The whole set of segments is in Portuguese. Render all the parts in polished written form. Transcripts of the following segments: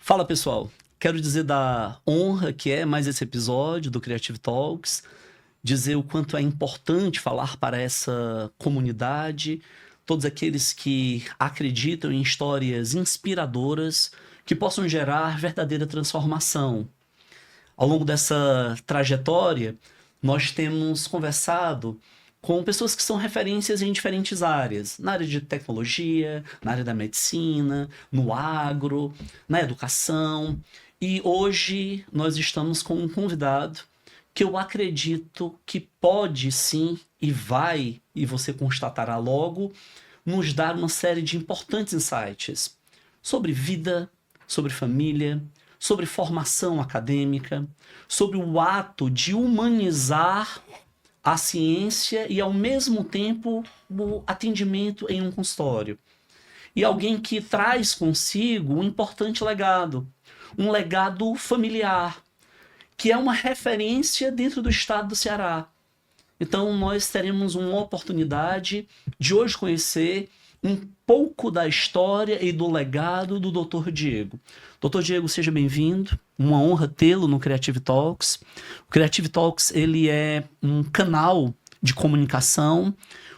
Fala pessoal, quero dizer da honra que é mais esse episódio do Creative Talks, dizer o quanto é importante falar para essa comunidade, todos aqueles que acreditam em histórias inspiradoras que possam gerar verdadeira transformação. Ao longo dessa trajetória, nós temos conversado com pessoas que são referências em diferentes áreas, na área de tecnologia, na área da medicina, no agro, na educação. E hoje nós estamos com um convidado que eu acredito que pode sim e vai, e você constatará logo, nos dar uma série de importantes insights sobre vida, sobre família, sobre formação acadêmica, sobre o ato de humanizar a ciência e, ao mesmo tempo, o atendimento em um consultório. E alguém que traz consigo um importante legado, um legado familiar, que é uma referência dentro do estado do Ceará. Então, nós teremos uma oportunidade de hoje conhecer um pouco da história e do legado do Dr. Diego. Dr. Diego, seja bem-vindo. Uma honra tê-lo no Creative Talks. O Creative Talks, ele é um canal de comunicação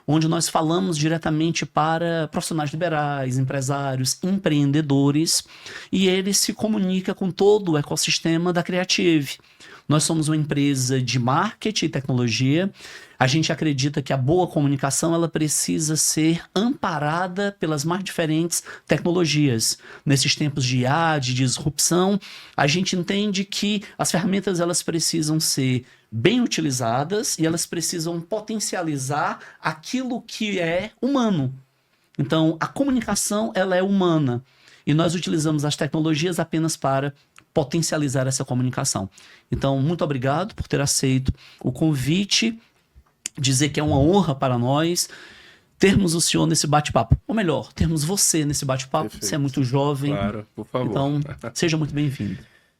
onde nós falamos diretamente para profissionais liberais, empresários, empreendedores, e ele se comunica com todo o ecossistema da Creative. Nós somos uma empresa de marketing e tecnologia. A gente acredita que a boa comunicação ela precisa ser amparada pelas mais diferentes tecnologias. Nesses tempos de IA, de disrupção, a gente entende que as ferramentas elas precisam ser bem utilizadas e elas precisam potencializar aquilo que é humano. Então, a comunicação ela é humana e nós utilizamos as tecnologias apenas para potencializar essa comunicação. Então, muito obrigado por ter aceito o convite, dizer que é uma honra para nós termos o senhor nesse bate-papo. Ou melhor, termos você nesse bate-papo. Perfeito. Você é muito jovem. Claro, por favor. Então, seja muito bem-vindo.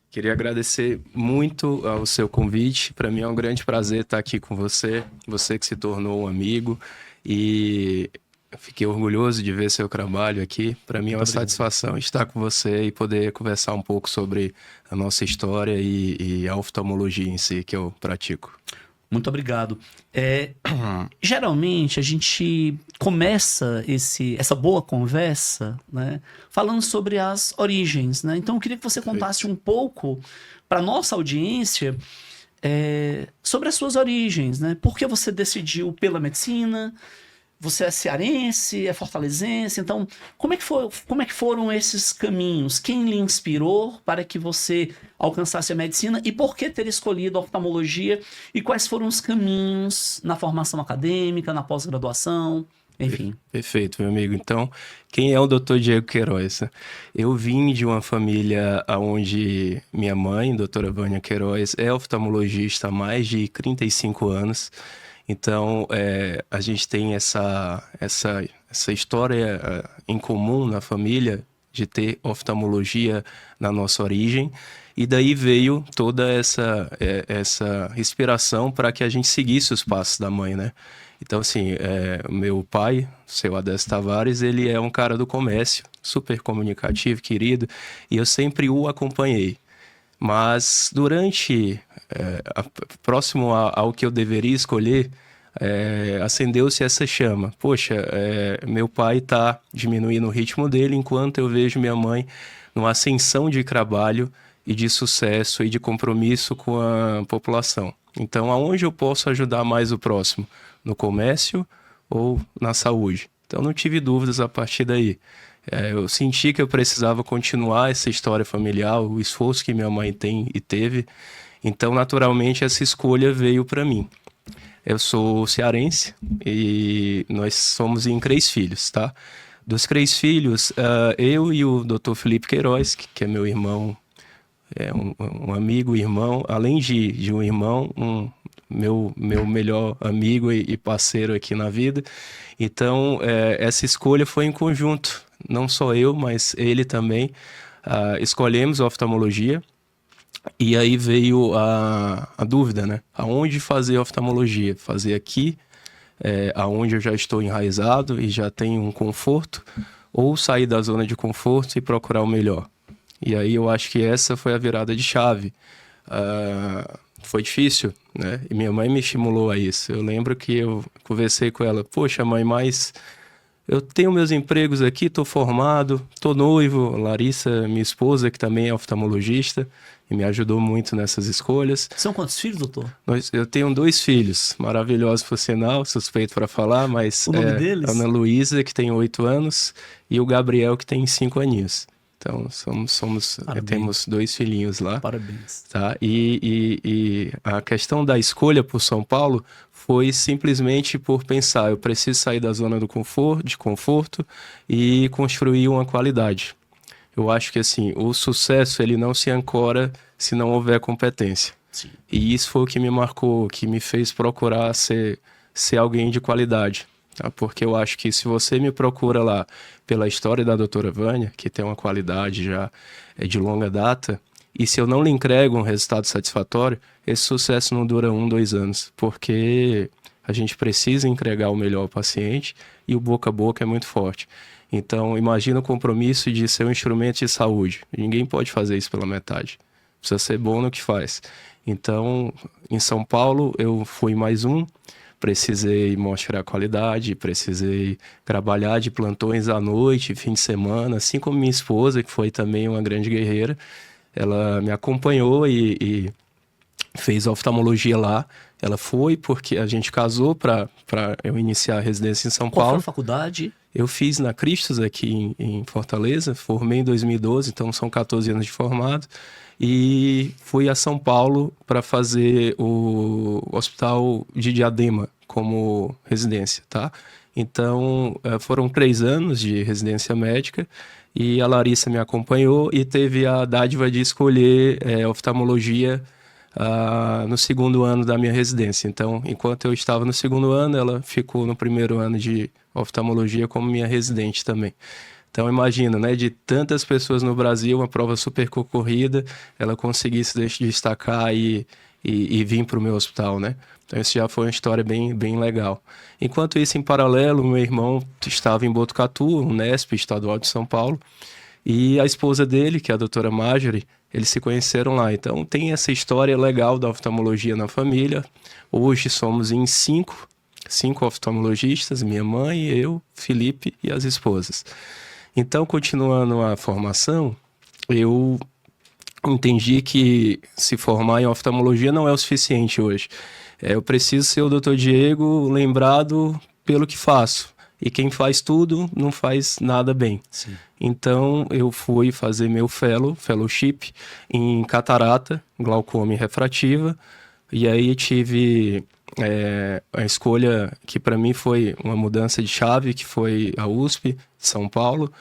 Queria agradecer muito ao seu convite. Para mim é um grande prazer estar aqui com você, você que se tornou um amigo, e fiquei orgulhoso de ver seu trabalho aqui. Para mim é uma satisfação estar com você e poder conversar um pouco sobre a nossa história e a oftalmologia em si que eu pratico. Muito obrigado. Geralmente a gente começa essa boa conversa, né, falando sobre as origens, né? Então eu queria que você contasse um pouco para a nossa audiência sobre as suas origens, né? Por que você decidiu pela medicina? Você é cearense, é fortalezense, então como é que foram esses caminhos? Quem lhe inspirou para que você alcançasse a medicina e por que ter escolhido a oftalmologia? E quais foram os caminhos na formação acadêmica, na pós-graduação, enfim? Perfeito, meu amigo. Então, quem é o Dr. Diego Queiroz? Eu vim de uma família onde minha mãe, doutora Vânia Queiroz, é oftalmologista há mais de 35 anos. Então, a gente tem essa história em comum na família de ter oftalmologia na nossa origem. E daí veio toda essa inspiração para que a gente seguisse os passos da mãe, né? Então, assim, meu pai, o seu Adesto Tavares, ele é um cara do comércio, super comunicativo, querido, e eu sempre o acompanhei. Mas durante, próximo ao que eu deveria escolher, acendeu-se essa chama. Poxa, meu pai está diminuindo o ritmo dele, enquanto eu vejo minha mãe numa ascensão de trabalho e de sucesso e de compromisso com a população. Então, aonde eu posso ajudar mais o próximo? No comércio ou na saúde? Então, não tive dúvidas a partir daí. Eu senti que eu precisava continuar essa história familiar, o esforço que minha mãe tem e teve. Então, naturalmente, essa escolha veio para mim. Eu sou cearense e nós somos em 3 filhos, tá? Dos 3 filhos, eu e o Dr. Felipe Queiroz, que é meu irmão, um amigo, irmão, além de um irmão, meu melhor amigo e parceiro aqui na vida. Então, essa escolha foi em conjunto. Não só eu, mas ele também. Escolhemos a oftalmologia e aí veio a dúvida, né? Aonde fazer oftalmologia? Fazer aqui, aonde eu já estou enraizado e já tenho um conforto, ou sair da zona de conforto e procurar o melhor? E aí eu acho que essa foi a virada de chave. Foi difícil, né? E minha mãe me estimulou a isso. Eu lembro que eu conversei com ela, poxa, mãe, mas eu tenho meus empregos aqui, tô formado, tô noivo. Larissa, minha esposa, que também é oftalmologista e me ajudou muito nessas escolhas. São quantos filhos, doutor? Eu tenho 2 filhos, maravilhosos por sinal, suspeito para falar, mas O nome a deles? Ana Luísa, que tem 8 anos, e o Gabriel, que tem 5 aninhos. Então, Parabéns. temos 2 filhinhos lá, Parabéns. tá? E a questão da escolha por São Paulo foi simplesmente por pensar, eu preciso sair da zona de conforto e construir uma qualidade. Eu acho que assim, o sucesso ele não se ancora se não houver competência. Sim. E isso foi o que me marcou, que me fez procurar ser alguém de qualidade. Tá? Porque eu acho que se você me procura lá pela história da doutora Vânia, que tem uma qualidade já de longa data, e se eu não lhe entrego um resultado satisfatório, esse sucesso não dura 2 anos, porque a gente precisa entregar o melhor ao paciente e o boca a boca é muito forte. Então, imagina o compromisso de ser um instrumento de saúde. Ninguém pode fazer isso pela metade. Precisa ser bom no que faz. Então, em São Paulo, eu fui mais precisei mostrar qualidade, precisei trabalhar de plantões à noite, fim de semana, assim como minha esposa, que foi também uma grande guerreira. Ela me acompanhou e fez oftalmologia lá. Ela foi porque a gente casou para eu iniciar a residência em São Qual foi a Paulo. faculdade? Eu fiz na Cristos aqui em Fortaleza, formei em 2012, então são 14 anos de formado. E fui a São Paulo para fazer o Hospital de Diadema como residência, tá? Então, foram 3 anos de residência médica e a Larissa me acompanhou e teve a dádiva de escolher oftalmologia no segundo ano da minha residência. Então, enquanto eu estava no segundo ano, ela ficou no primeiro ano de oftalmologia como minha residente também. Então, imagina, né, de tantas pessoas no Brasil, uma prova super concorrida, ela conseguisse destacar e vir para o meu hospital, né? Então, isso já foi uma história bem legal. Enquanto isso, em paralelo, meu irmão estava em Botucatu, Unesp, Estadual de São Paulo, e a esposa dele, que é a doutora Marjorie, eles se conheceram lá. Então, tem essa história legal da oftalmologia na família. Hoje somos em 5 oftalmologistas, minha mãe, eu, Felipe e as esposas. Então, continuando a formação, eu entendi que se formar em oftalmologia não é o suficiente hoje. Eu preciso ser o Dr. Diego lembrado pelo que faço. E quem faz tudo não faz nada bem. Sim. Então, eu fui fazer meu fellowship em catarata, glaucoma e refrativa. E aí tive a escolha que para mim foi uma mudança de chave, que foi a USP, São Paulo,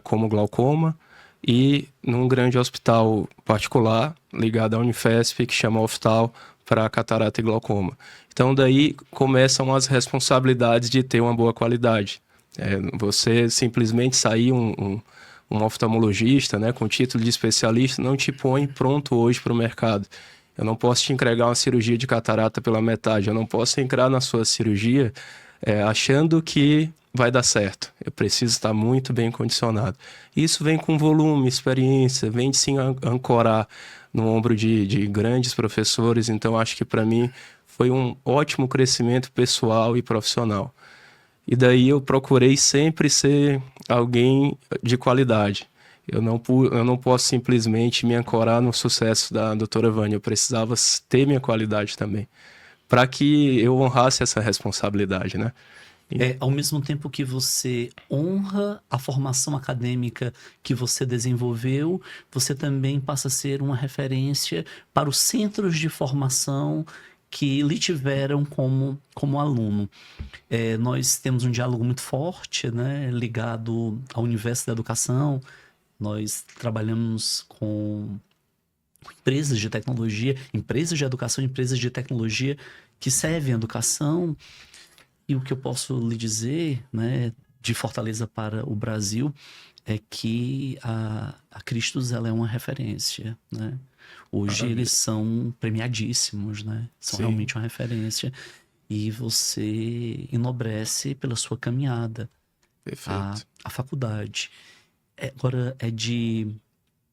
como glaucoma, e num grande hospital particular ligado à Unifesp, que chama Oftal, para catarata e glaucoma. Então daí começam as responsabilidades de ter uma boa qualidade. Você simplesmente sair um oftalmologista, né, com título de especialista não te põe pronto hoje para o mercado. Eu não posso te entregar uma cirurgia de catarata pela metade. Eu não posso entrar na sua cirurgia achando que vai dar certo. Eu preciso estar muito bem condicionado. Isso vem com volume, experiência, vem de se ancorar no ombro de grandes professores. Então, acho que para mim foi um ótimo crescimento pessoal e profissional. E daí eu procurei sempre ser alguém de qualidade. Eu não posso simplesmente me ancorar no sucesso da doutora Vânia. Eu precisava ter minha qualidade também, para que eu honrasse essa responsabilidade, né? Ao mesmo tempo que você honra a formação acadêmica que você desenvolveu, você também passa a ser uma referência para os centros de formação que lhe tiveram como aluno. Nós temos um diálogo muito forte, né, ligado ao universo da educação. Nós trabalhamos com empresas de tecnologia, empresas de educação, empresas de tecnologia que servem a educação. E o que eu posso lhe dizer, né, de Fortaleza para o Brasil, é que a Cristos ela é uma referência, né? Hoje Maravilha. eles são premiadíssimos, né? São Sim. realmente uma referência. E você enobrece pela sua caminhada Perfeito. a faculdade. Agora é de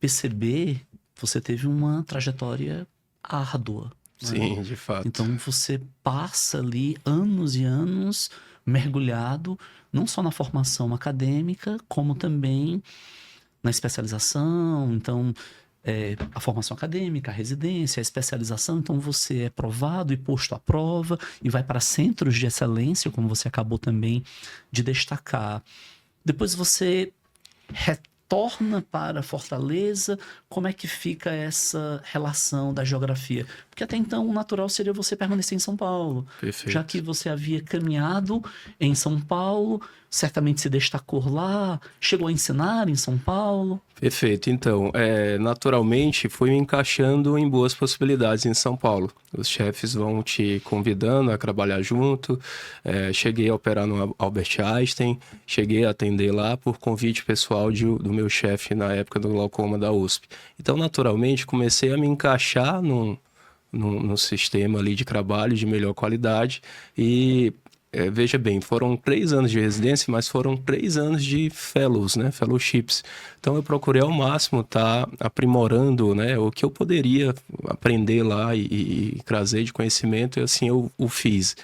perceber, você teve uma trajetória árdua. Né? Sim, de fato. Então você passa ali anos e anos mergulhado, não só na formação acadêmica, como também na especialização. Então, a formação acadêmica, a residência, a especialização. Então você é provado e posto à prova e vai para centros de excelência, como você acabou também de destacar. Depois você retorna para Fortaleza. Como é que fica essa relação da geografia? Porque até então o natural seria você permanecer em São Paulo. Perfeito. Já que você havia caminhado em São Paulo, certamente se destacou lá, chegou a ensinar em São Paulo. Perfeito. Então, naturalmente, fui me encaixando em boas possibilidades em São Paulo. Os chefes vão te convidando a trabalhar junto. Cheguei a operar no Albert Einstein, cheguei a atender lá por convite pessoal do meu chefe na época do glaucoma da USP. Então, naturalmente, comecei a me encaixar no sistema ali de trabalho de melhor qualidade e... veja bem, foram 3 anos de residência, mas foram 3 anos de fellows, né? Fellowships. Então eu procurei ao máximo estar aprimorando, né, o que eu poderia aprender lá e trazer de conhecimento, e assim eu o fiz.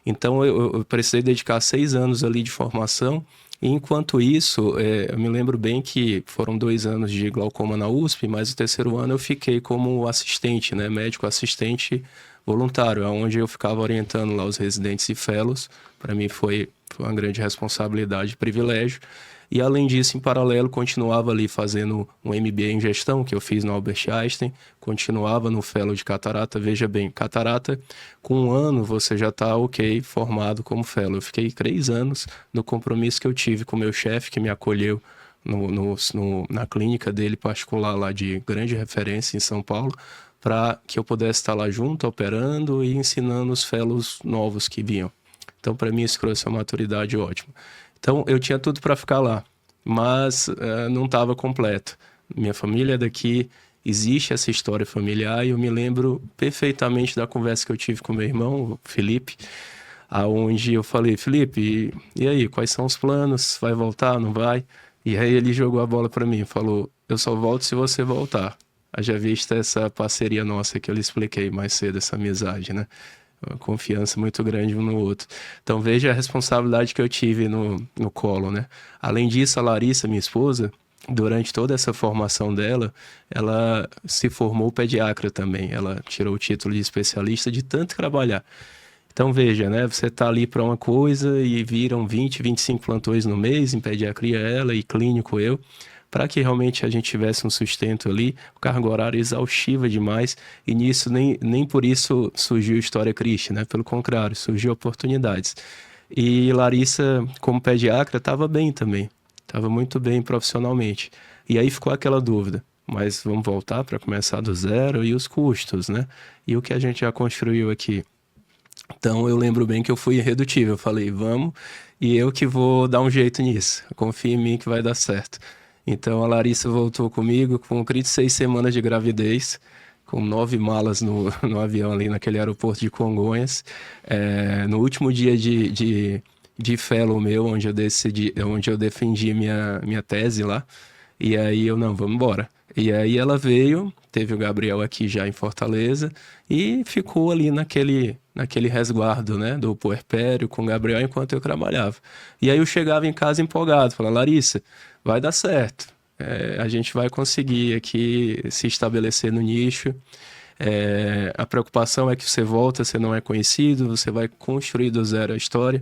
Então eu precisei dedicar 6 anos ali de formação. E enquanto isso, eu me lembro bem que foram 2 anos de glaucoma na USP, mas o 3º ano eu fiquei como assistente, né, médico assistente voluntário, onde eu ficava orientando lá os residentes e fellows. Para mim foi uma grande responsabilidade e privilégio. E além disso, em paralelo, continuava ali fazendo um MBA em gestão, que eu fiz no Albert Einstein, continuava no fellow de catarata. Veja bem, catarata, com 1 ano você já está ok, formado como fellow. Eu fiquei 3 anos no compromisso que eu tive com o meu chefe, que me acolheu na clínica dele particular lá de grande referência em São Paulo, para que eu pudesse estar lá junto, operando e ensinando os fellows novos que vinham. Então, para mim, isso trouxe uma maturidade ótima. Então, eu tinha tudo para ficar lá, mas não estava completo. Minha família é daqui, existe essa história familiar, e eu me lembro perfeitamente da conversa que eu tive com meu irmão, o Felipe, aonde eu falei: Felipe, e aí, quais são os planos? Vai voltar, não vai? E aí ele jogou a bola para mim, falou: eu só volto se você voltar. Haja vista essa parceria nossa que eu lhe expliquei mais cedo, essa amizade, né? Uma confiança muito grande um no outro. Então veja a responsabilidade que eu tive no colo, né? Além disso, a Larissa, minha esposa, durante toda essa formação dela, ela se formou pediatra também. Ela tirou o título de especialista de tanto trabalhar. Então veja, né? Você tá ali para uma coisa e viram 20, 25 plantões no mês, em pediatria ela e clínico eu, para que realmente a gente tivesse um sustento ali. Carga horária exaustiva demais, e nisso nem por isso surgiu História Christi, né? Pelo contrário, surgiu oportunidades. E Larissa, como pediatra, estava bem também, estava muito bem profissionalmente. E aí ficou aquela dúvida: mas vamos voltar para começar do zero? E os custos, né? E o que a gente já construiu aqui? Então eu lembro bem que eu fui irredutível, eu falei: vamos, e eu que vou dar um jeito nisso, confia em mim que vai dar certo. Então a Larissa voltou comigo com 36 semanas de gravidez, com 9 malas no avião ali naquele aeroporto de Congonhas. No último dia de fellow meu, onde eu defendi minha tese lá. E aí não, vamos embora. E aí ela veio, teve o Gabriel aqui já em Fortaleza e ficou ali naquele resguardo, né, do puerpério com o Gabriel enquanto eu trabalhava. E aí eu chegava em casa empolgado, falando: Larissa, vai dar certo. A gente vai conseguir aqui se estabelecer no nicho. A preocupação é que você volta, você não é conhecido, você vai construir do zero a história.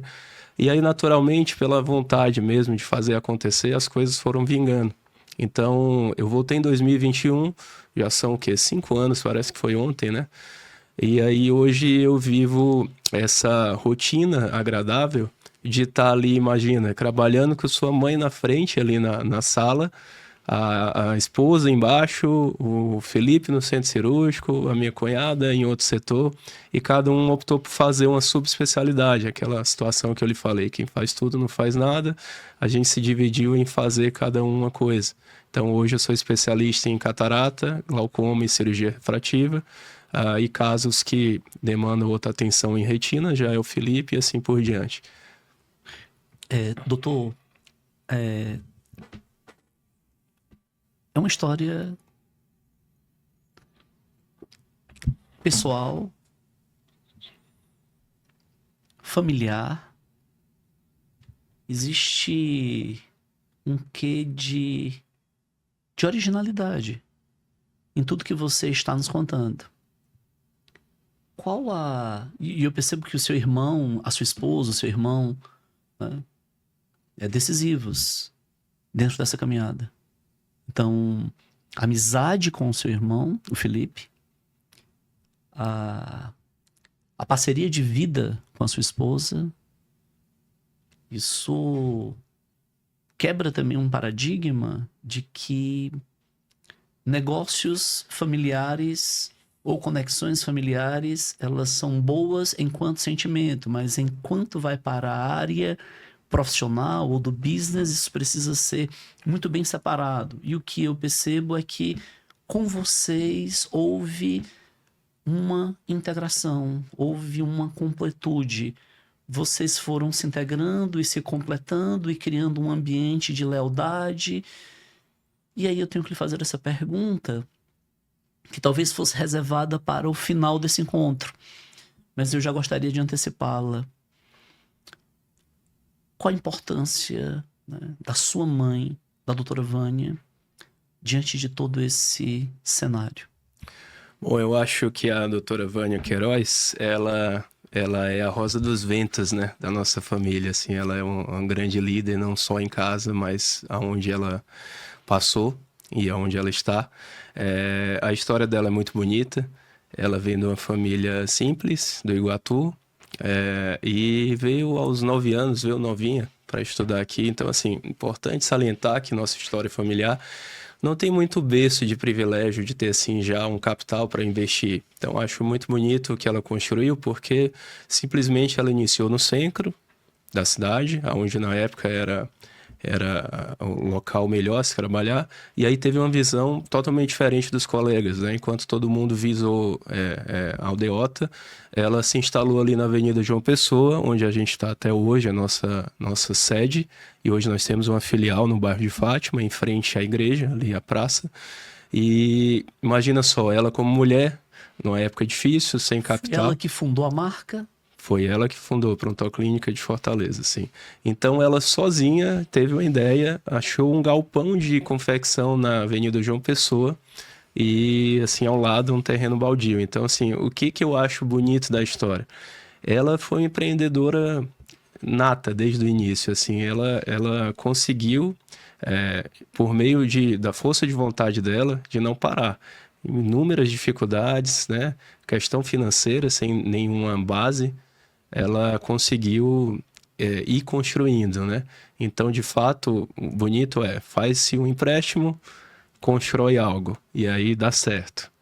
E aí, naturalmente, pela vontade mesmo de fazer acontecer, as coisas foram vingando. Então, eu voltei em 2021, já são o quê? 5 anos, parece que foi ontem, né? E aí, hoje eu vivo essa rotina agradável de estar ali, imagina, trabalhando com sua mãe na frente, ali na sala, a esposa embaixo, o Felipe no centro cirúrgico, a minha cunhada em outro setor, e cada um optou por fazer uma subespecialidade, aquela situação que eu lhe falei: quem faz tudo não faz nada. A gente se dividiu em fazer cada um uma coisa. Então hoje eu sou especialista em catarata, glaucoma e cirurgia refrativa, e casos que demandam outra atenção em retina já é o Felipe, e assim por diante. Doutor, é uma história pessoal, familiar. Existe um quê de originalidade em tudo que você está nos contando. E eu percebo que o seu irmão, a sua esposa, o seu irmão, né, é decisivos dentro dessa caminhada. Então, a amizade com o seu irmão, o Felipe, a parceria de vida com a sua esposa, isso quebra também um paradigma de que negócios familiares ou conexões familiares, elas são boas enquanto sentimento, mas enquanto vai para a área profissional ou do business, isso precisa ser muito bem separado. E o que eu percebo é que com vocês houve uma integração, houve uma completude. Vocês foram se integrando e se completando e criando um ambiente de lealdade. E aí eu tenho que lhe fazer essa pergunta, que talvez fosse reservada para o final desse encontro, mas eu já gostaria de antecipá-la. Qual a importância, né, da sua mãe, da doutora Vânia, diante de todo esse cenário? Bom, eu acho que a doutora Vânia Queiroz, ela é a rosa dos ventos, né, da nossa família, assim, ela é um grande líder, não só em casa, mas aonde ela passou e aonde ela está. A história dela é muito bonita, ela vem de uma família simples, do Iguatu, e veio aos 9 anos, veio novinha para estudar aqui, então, assim, importante salientar que nossa história familiar não tem muito berço de privilégio de ter, assim, já um capital para investir. Então, acho muito bonito o que ela construiu, porque simplesmente ela iniciou no centro da cidade, onde na época era o local melhor a se trabalhar, e aí teve uma visão totalmente diferente dos colegas, né? Enquanto todo mundo visou a aldeota, ela se instalou ali na Avenida João Pessoa, onde a gente está até hoje, a nossa sede, e hoje nós temos uma filial no bairro de Fátima, em frente à igreja, ali à praça, e imagina só, ela como mulher, numa época difícil, sem capital. Ela que fundou a marca? Foi ela que fundou a Prontoclínica de Fortaleza, sim. Então ela sozinha teve uma ideia, achou um galpão de confecção na Avenida João Pessoa e assim ao lado um terreno baldio. Então assim, o que eu acho bonito da história? Ela foi uma empreendedora nata desde o início, assim, ela conseguiu por meio da força de vontade dela de não parar. Inúmeras dificuldades, né? Questão financeira sem nenhuma base, ela conseguiu ir construindo, né? Então, de fato, o bonito faz-se um empréstimo, constrói algo, e aí dá certo.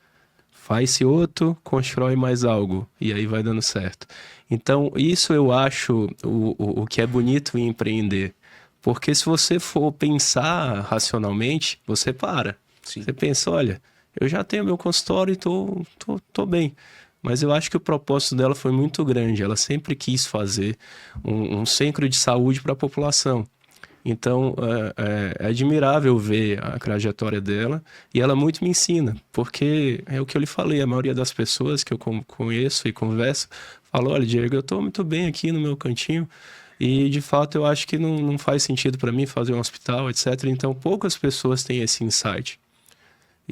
Faz-se outro, constrói mais algo, e aí vai dando certo. Então, isso eu acho o que é bonito em empreender. Porque se você for pensar racionalmente, você para. Sim. Você pensa, olha, eu já tenho meu consultório e tô bem. Mas eu acho que o propósito dela foi muito grande. Ela sempre quis fazer um centro de saúde para a população. Então, é admirável ver a trajetória dela e ela muito me ensina, porque é o que eu lhe falei, a maioria das pessoas que eu conheço e converso, falam, olha, Diego, eu estou muito bem aqui no meu cantinho e, de fato, eu acho que não faz sentido para mim fazer um hospital, etc. Então, poucas pessoas têm esse insight.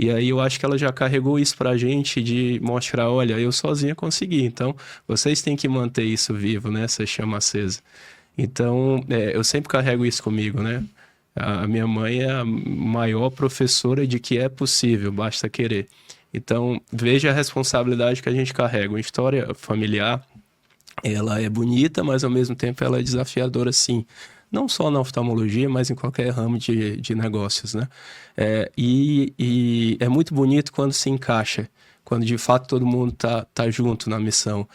E aí eu acho que ela já carregou isso pra gente de mostrar, olha, eu sozinha consegui. Então, vocês têm que manter isso vivo, né? Essa chama acesa. Então, eu sempre carrego isso comigo, né? A minha mãe é a maior professora de que é possível, basta querer. Então, veja a responsabilidade que a gente carrega. Uma história familiar, ela é bonita, mas ao mesmo tempo ela é desafiadora, sim. Não só na oftalmologia, mas em qualquer ramo de negócios, né? E é muito bonito quando se encaixa, quando de fato todo mundo tá junto na missão.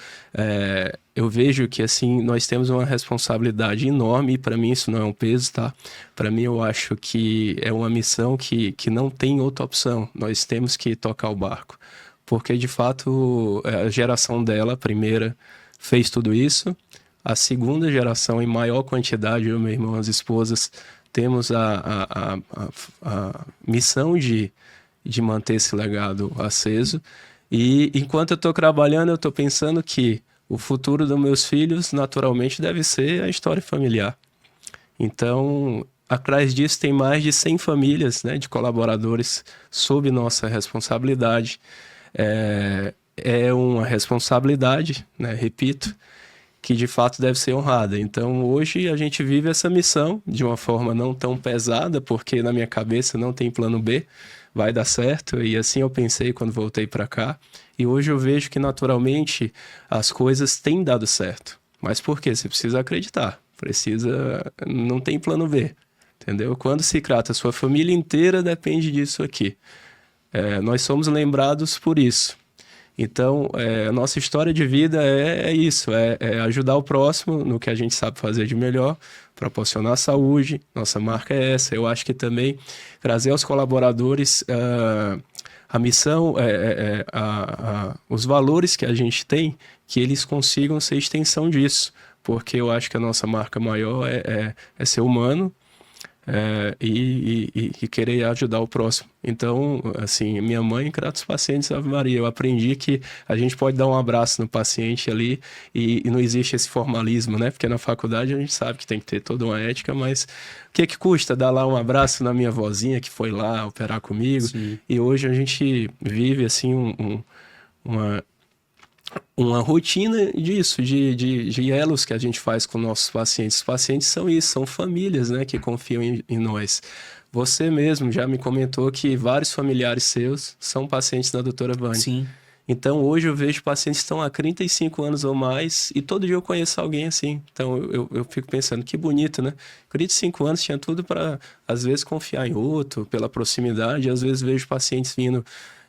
Eu vejo que assim nós temos uma responsabilidade enorme, e para mim isso não é um peso, tá? Para mim eu acho que é uma missão que não tem outra opção, nós temos que tocar o barco, porque de fato a geração dela, a primeira, fez tudo isso. A segunda geração, em maior quantidade, eu, meu irmão, as esposas, temos a missão de manter esse legado aceso. E enquanto eu estou trabalhando, eu estou pensando que o futuro dos meus filhos, naturalmente, deve ser a história familiar. Então, atrás disso tem mais de 100 famílias, né, de colaboradores sob nossa responsabilidade. É uma responsabilidade, né, repito, que de fato deve ser honrada. Então, hoje a gente vive essa missão de uma forma não tão pesada, porque na minha cabeça não tem plano B, vai dar certo, e assim eu pensei quando voltei para cá. E hoje eu vejo que naturalmente as coisas têm dado certo. Mas por quê? Você precisa acreditar. Não tem plano B, entendeu? Quando se trata, a sua família inteira depende disso aqui. Nós somos lembrados por isso. Então, a nossa história de vida é isso, é ajudar o próximo no que a gente sabe fazer de melhor, proporcionar saúde, nossa marca é essa. Eu acho que também trazer aos colaboradores a missão, os valores que a gente tem, que eles consigam ser extensão disso, porque eu acho que a nossa marca maior é ser humano, e querer ajudar o próximo. Então, assim, minha mãe trata os pacientes, Ave Maria. Eu aprendi que a gente pode dar um abraço no paciente ali e não existe esse formalismo, né? Porque na faculdade a gente sabe que tem que ter toda uma ética, mas o que custa dar lá um abraço na minha vozinha que foi lá operar comigo? Sim. E hoje a gente vive, assim, uma rotina disso, de elos que a gente faz com nossos pacientes. Os pacientes são isso, são famílias, né, que confiam em nós. Você mesmo já me comentou que vários familiares seus são pacientes da doutora Vânia. Sim. Então, hoje eu vejo pacientes que estão há 35 anos ou mais e todo dia eu conheço alguém assim. Então, eu fico pensando, que bonito, né? 35 anos tinha tudo para, às vezes, confiar em outro, pela proximidade. Às vezes vejo pacientes vindo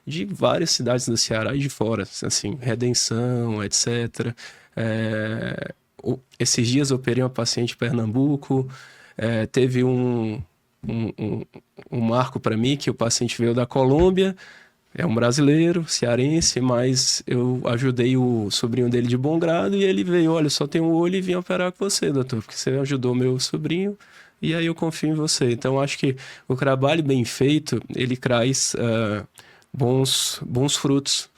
de várias cidades do Ceará e de fora, assim, Redenção, etc. Esses dias eu operei uma paciente em Pernambuco, teve um marco para mim que o paciente veio da Colômbia, é um brasileiro, cearense, mas eu ajudei o sobrinho dele de bom grado e ele veio, olha, só tem um olho e vim operar com você, doutor, porque você ajudou meu sobrinho e aí eu confio em você. Então, acho que o trabalho bem feito, ele traz bons frutos.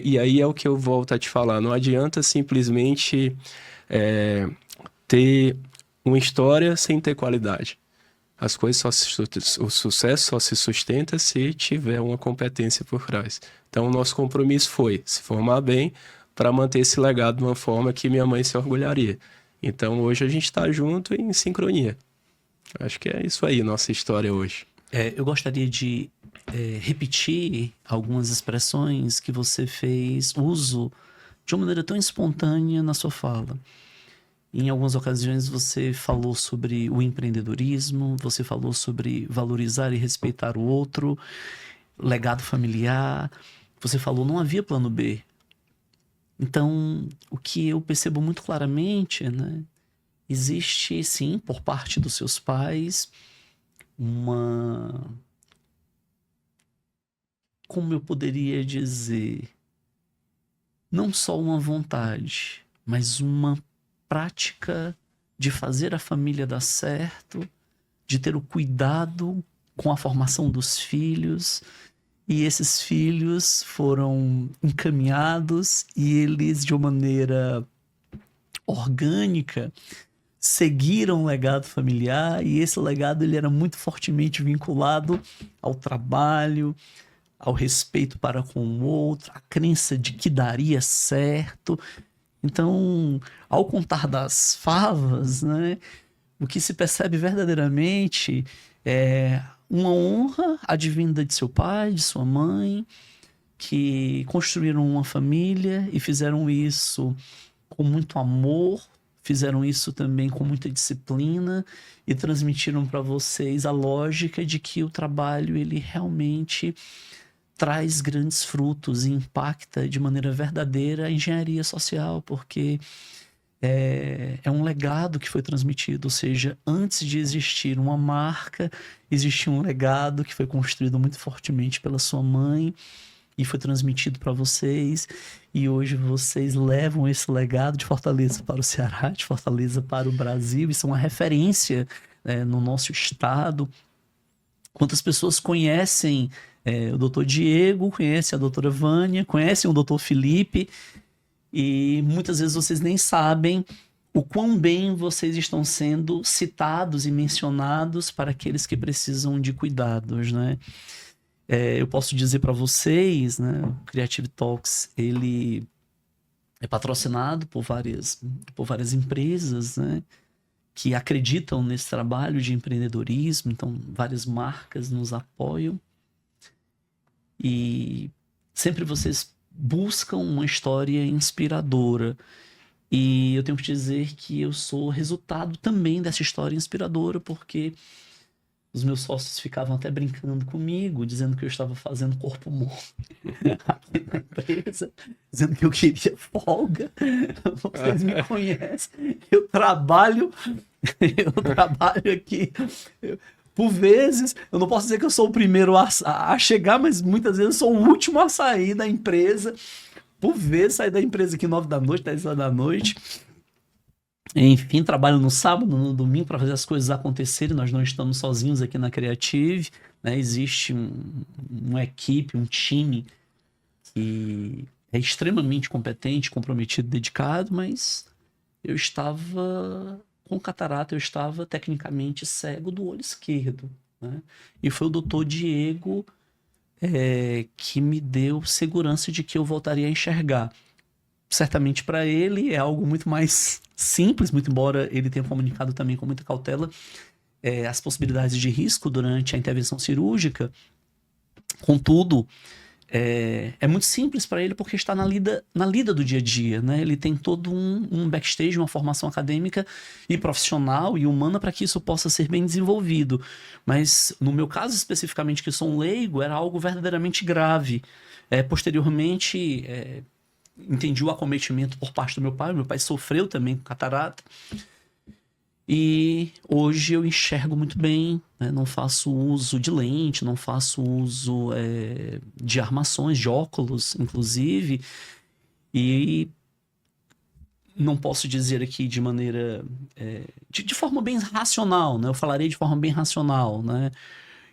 E aí é o que eu volto a te falar, não adianta simplesmente ter uma história sem ter qualidade. As coisas o sucesso só se sustenta se tiver uma competência por trás. Então, o nosso compromisso foi se formar bem para manter esse legado de uma forma que minha mãe se orgulharia. Então, hoje a gente está junto em sincronia. Acho que é isso aí, nossa história hoje. Eu gostaria de repetir algumas expressões que você fez uso de uma maneira tão espontânea na sua fala. Em algumas ocasiões você falou sobre o empreendedorismo, você falou sobre valorizar e respeitar o outro, legado familiar, você falou não havia plano B. Então, o que eu percebo muito claramente, né, existe sim, por parte dos seus pais, como eu poderia dizer, não só uma vontade, mas uma prática de fazer a família dar certo, de ter o cuidado com a formação dos filhos, e esses filhos foram encaminhados e eles, de uma maneira orgânica, seguiram o legado familiar, e esse legado ele era muito fortemente vinculado ao trabalho, ao respeito para com o outro, a crença de que daria certo. Então, ao contar das favas, né, o que se percebe verdadeiramente é uma honra advinda de seu pai, de sua mãe, que construíram uma família e fizeram isso com muito amor, fizeram isso também com muita disciplina e transmitiram para vocês a lógica de que o trabalho ele realmente traz grandes frutos e impacta de maneira verdadeira a engenharia social, porque é um legado que foi transmitido, ou seja, antes de existir uma marca, existia um legado que foi construído muito fortemente pela sua mãe e foi transmitido para vocês, e hoje vocês levam esse legado de Fortaleza para o Ceará, de Fortaleza para o Brasil, e são uma referência no nosso estado. Quantas pessoas conhecem O doutor Diego conhece a doutora Vânia, conhecem o doutor Felipe, e muitas vezes vocês nem sabem o quão bem vocês estão sendo citados e mencionados para aqueles que precisam de cuidados, né? Eu posso dizer para vocês, né, o Creative Talks, ele é patrocinado por várias empresas, né, que acreditam nesse trabalho de empreendedorismo, então várias marcas nos apoiam. E sempre vocês buscam uma história inspiradora. E eu tenho que dizer que eu sou resultado também dessa história inspiradora, porque os meus sócios ficavam até brincando comigo, dizendo que eu estava fazendo corpo mole aqui na empresa, dizendo que eu queria folga. Vocês me conhecem, eu trabalho aqui. Por vezes, eu não posso dizer que eu sou o primeiro a chegar, mas muitas vezes eu sou o último a sair da empresa. Por vezes, sair da empresa aqui 9 da noite, 10 horas da noite. Enfim, trabalho no sábado, no domingo para fazer as coisas acontecerem. Nós não estamos sozinhos aqui na Creative, né? Existe uma equipe, um time que é extremamente competente, comprometido, dedicado, mas eu estava com catarata, eu estava tecnicamente cego do olho esquerdo, né? E foi o doutor Diego que me deu segurança de que eu voltaria a enxergar. Certamente para ele é algo muito mais simples, muito embora ele tenha comunicado também com muita cautela as possibilidades de risco durante a intervenção cirúrgica. Contudo, é muito simples para ele porque está na lida do dia a dia, né? Ele tem todo um backstage, uma formação acadêmica e profissional e humana para que isso possa ser bem desenvolvido. Mas no meu caso especificamente, que sou um leigo, era algo verdadeiramente grave. Posteriormente, entendi o acometimento por parte do meu pai. Meu pai sofreu também com catarata. E hoje eu enxergo muito bem, né? Não faço uso de lente, não faço uso de armações, de óculos, inclusive. E não posso dizer aqui de maneira... de forma bem racional, né? Eu falarei de forma bem racional, né?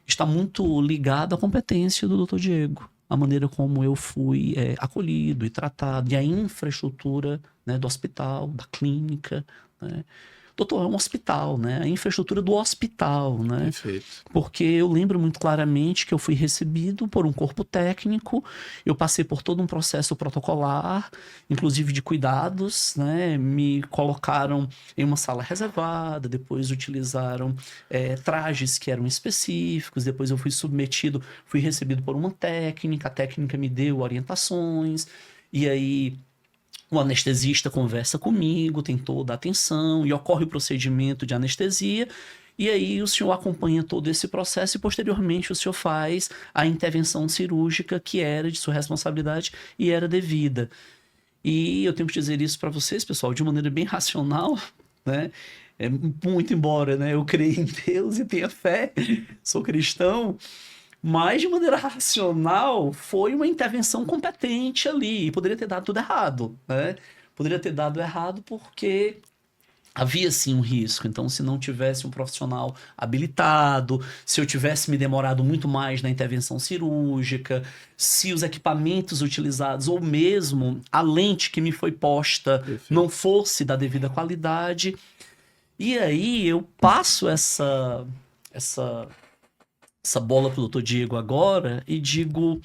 Está muito ligado à competência do Dr. Diego. A maneira como eu fui acolhido e tratado, e a infraestrutura, né, do hospital, da clínica, né? Doutor, é um hospital, né? A infraestrutura do hospital, né? Perfeito. Porque eu lembro muito claramente que eu fui recebido por um corpo técnico, eu passei por todo um processo protocolar, inclusive de cuidados, né? Me colocaram em uma sala reservada, depois utilizaram trajes que eram específicos, depois eu fui recebido por uma técnica, a técnica me deu orientações, e aí... O anestesista conversa comigo, tem toda a atenção e ocorre o procedimento de anestesia. E aí o senhor acompanha todo esse processo e posteriormente o senhor faz a intervenção cirúrgica que era de sua responsabilidade e era devida. E eu tenho que dizer isso para vocês, pessoal, de maneira bem racional, né? Muito embora, né, eu creia em Deus e tenha fé, sou cristão, mas de maneira racional foi uma intervenção competente ali. E poderia ter dado tudo errado, né? Poderia ter dado errado porque havia sim um risco. Então, se não tivesse um profissional habilitado, se eu tivesse me demorado muito mais na intervenção cirúrgica, se os equipamentos utilizados ou mesmo a lente que me foi posta Perfeito. não fosse da devida qualidade. E aí eu passo essa bola pro doutor Diego agora e digo,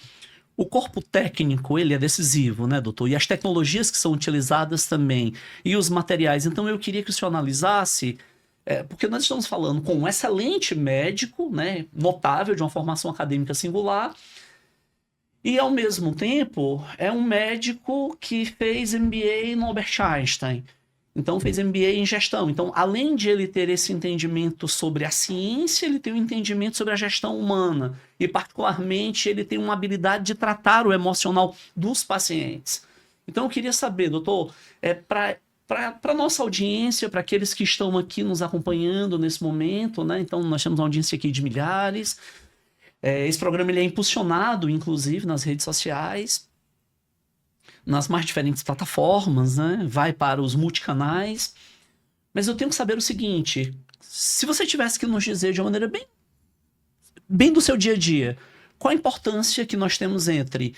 o corpo técnico, ele é decisivo, né, doutor? E as tecnologias que são utilizadas também, e os materiais. Então eu queria que o senhor analisasse, porque nós estamos falando com um excelente médico, né, notável, de uma formação acadêmica singular, e ao mesmo tempo é um médico que fez MBA no Albert Einstein. Então, fez MBA em gestão. Então, além de ele ter esse entendimento sobre a ciência, ele tem um entendimento sobre a gestão humana. E, particularmente, ele tem uma habilidade de tratar o emocional dos pacientes. Então, eu queria saber, doutor, para a nossa audiência, para aqueles que estão aqui nos acompanhando nesse momento, né? Então, nós temos uma audiência aqui de milhares. Esse programa ele é impulsionado, inclusive, nas redes sociais, nas mais diferentes plataformas, né? Vai para os multicanais. Mas eu tenho que saber o seguinte, se você tivesse que nos dizer de uma maneira bem do seu dia a dia, qual a importância que nós temos entre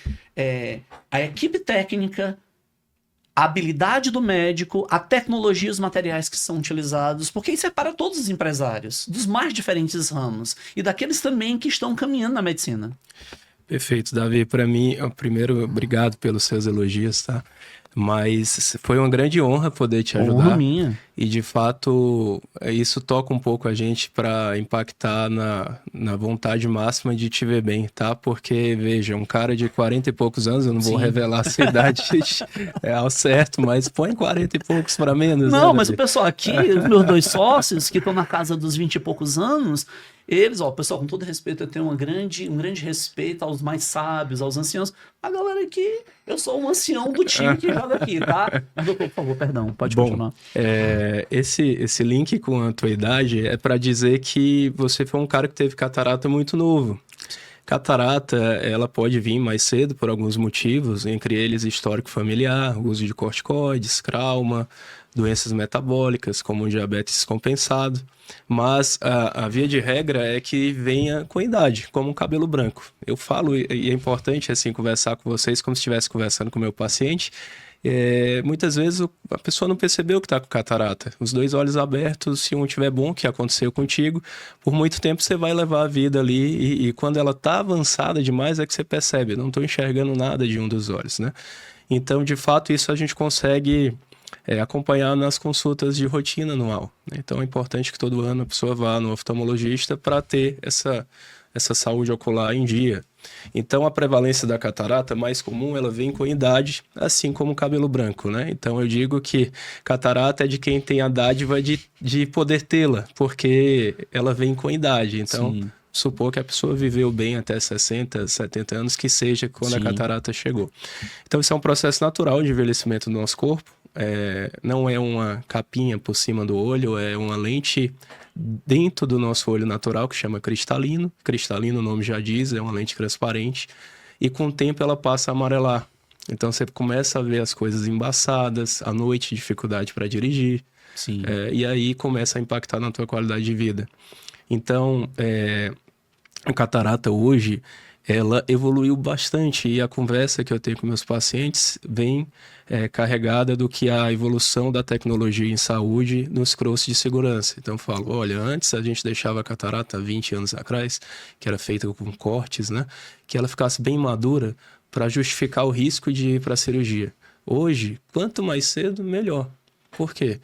a equipe técnica, a habilidade do médico, a tecnologia e os materiais que são utilizados, porque isso é para todos os empresários, dos mais diferentes ramos, e daqueles também que estão caminhando na medicina. Perfeito, Davi. Para mim, primeiro, obrigado pelos seus elogios, tá? Mas foi uma grande honra poder te ajudar. Honra minha. E, de fato, isso toca um pouco a gente para impactar na vontade máxima de te ver bem, tá? Porque, veja, um cara de 40 e poucos anos, eu não vou revelar a sua idade ao certo, mas põe 40 e poucos para menos. Não, né, mas o pessoal aqui, os meus 2 sócios, que estão na casa dos 20 e poucos anos, eles, pessoal, com todo respeito, eu tenho um grande respeito aos mais sábios, aos anciãos. A galera aqui, eu sou um ancião do time que joga aqui, tá? Doutor, por favor, perdão, pode continuar. Esse link com a tua idade é para dizer que você foi um cara que teve catarata muito novo. Catarata, ela pode vir mais cedo por alguns motivos, entre eles histórico familiar, uso de corticoides, trauma, doenças metabólicas, como o diabetes descompensado. Mas a via de regra é que venha com idade, como um cabelo branco. Eu falo, e é importante assim conversar com vocês como se estivesse conversando com o meu paciente. Muitas vezes a pessoa não percebeu que está com catarata. Os 2 olhos abertos, se um tiver bom, que aconteceu contigo, por muito tempo você vai levar a vida ali e quando ela está avançada demais é que você percebe, não estou enxergando nada de um dos olhos, né? Então, de fato, isso a gente consegue acompanhar nas consultas de rotina anual, né? Então, é importante que todo ano a pessoa vá no oftalmologista para ter essa saúde ocular em dia. Então, a prevalência da catarata mais comum, ela vem com idade, assim como o cabelo branco, né? Então, eu digo que catarata é de quem tem a dádiva de poder tê-la, porque ela vem com idade. Então, sim, supor que a pessoa viveu bem até 60, 70 anos, que seja quando a catarata chegou. Então, isso é um processo natural de envelhecimento do nosso corpo. Não é uma capinha por cima do olho, é uma lente dentro do nosso olho natural que chama cristalino. Cristalino, o nome já diz, é uma lente transparente. E com o tempo ela passa a amarelar. Então você começa a ver as coisas embaçadas, à noite dificuldade para dirigir. Sim. E aí começa a impactar na tua qualidade de vida. Então, a catarata hoje, ela evoluiu bastante e a conversa que eu tenho com meus pacientes vem carregada do que a evolução da tecnologia em saúde nos trouxe de segurança. Então eu falo, olha, antes a gente deixava a catarata 20 anos atrás, que era feita com cortes, né? Que ela ficasse bem madura para justificar o risco de ir para a cirurgia. Hoje, quanto mais cedo, melhor. Por quê?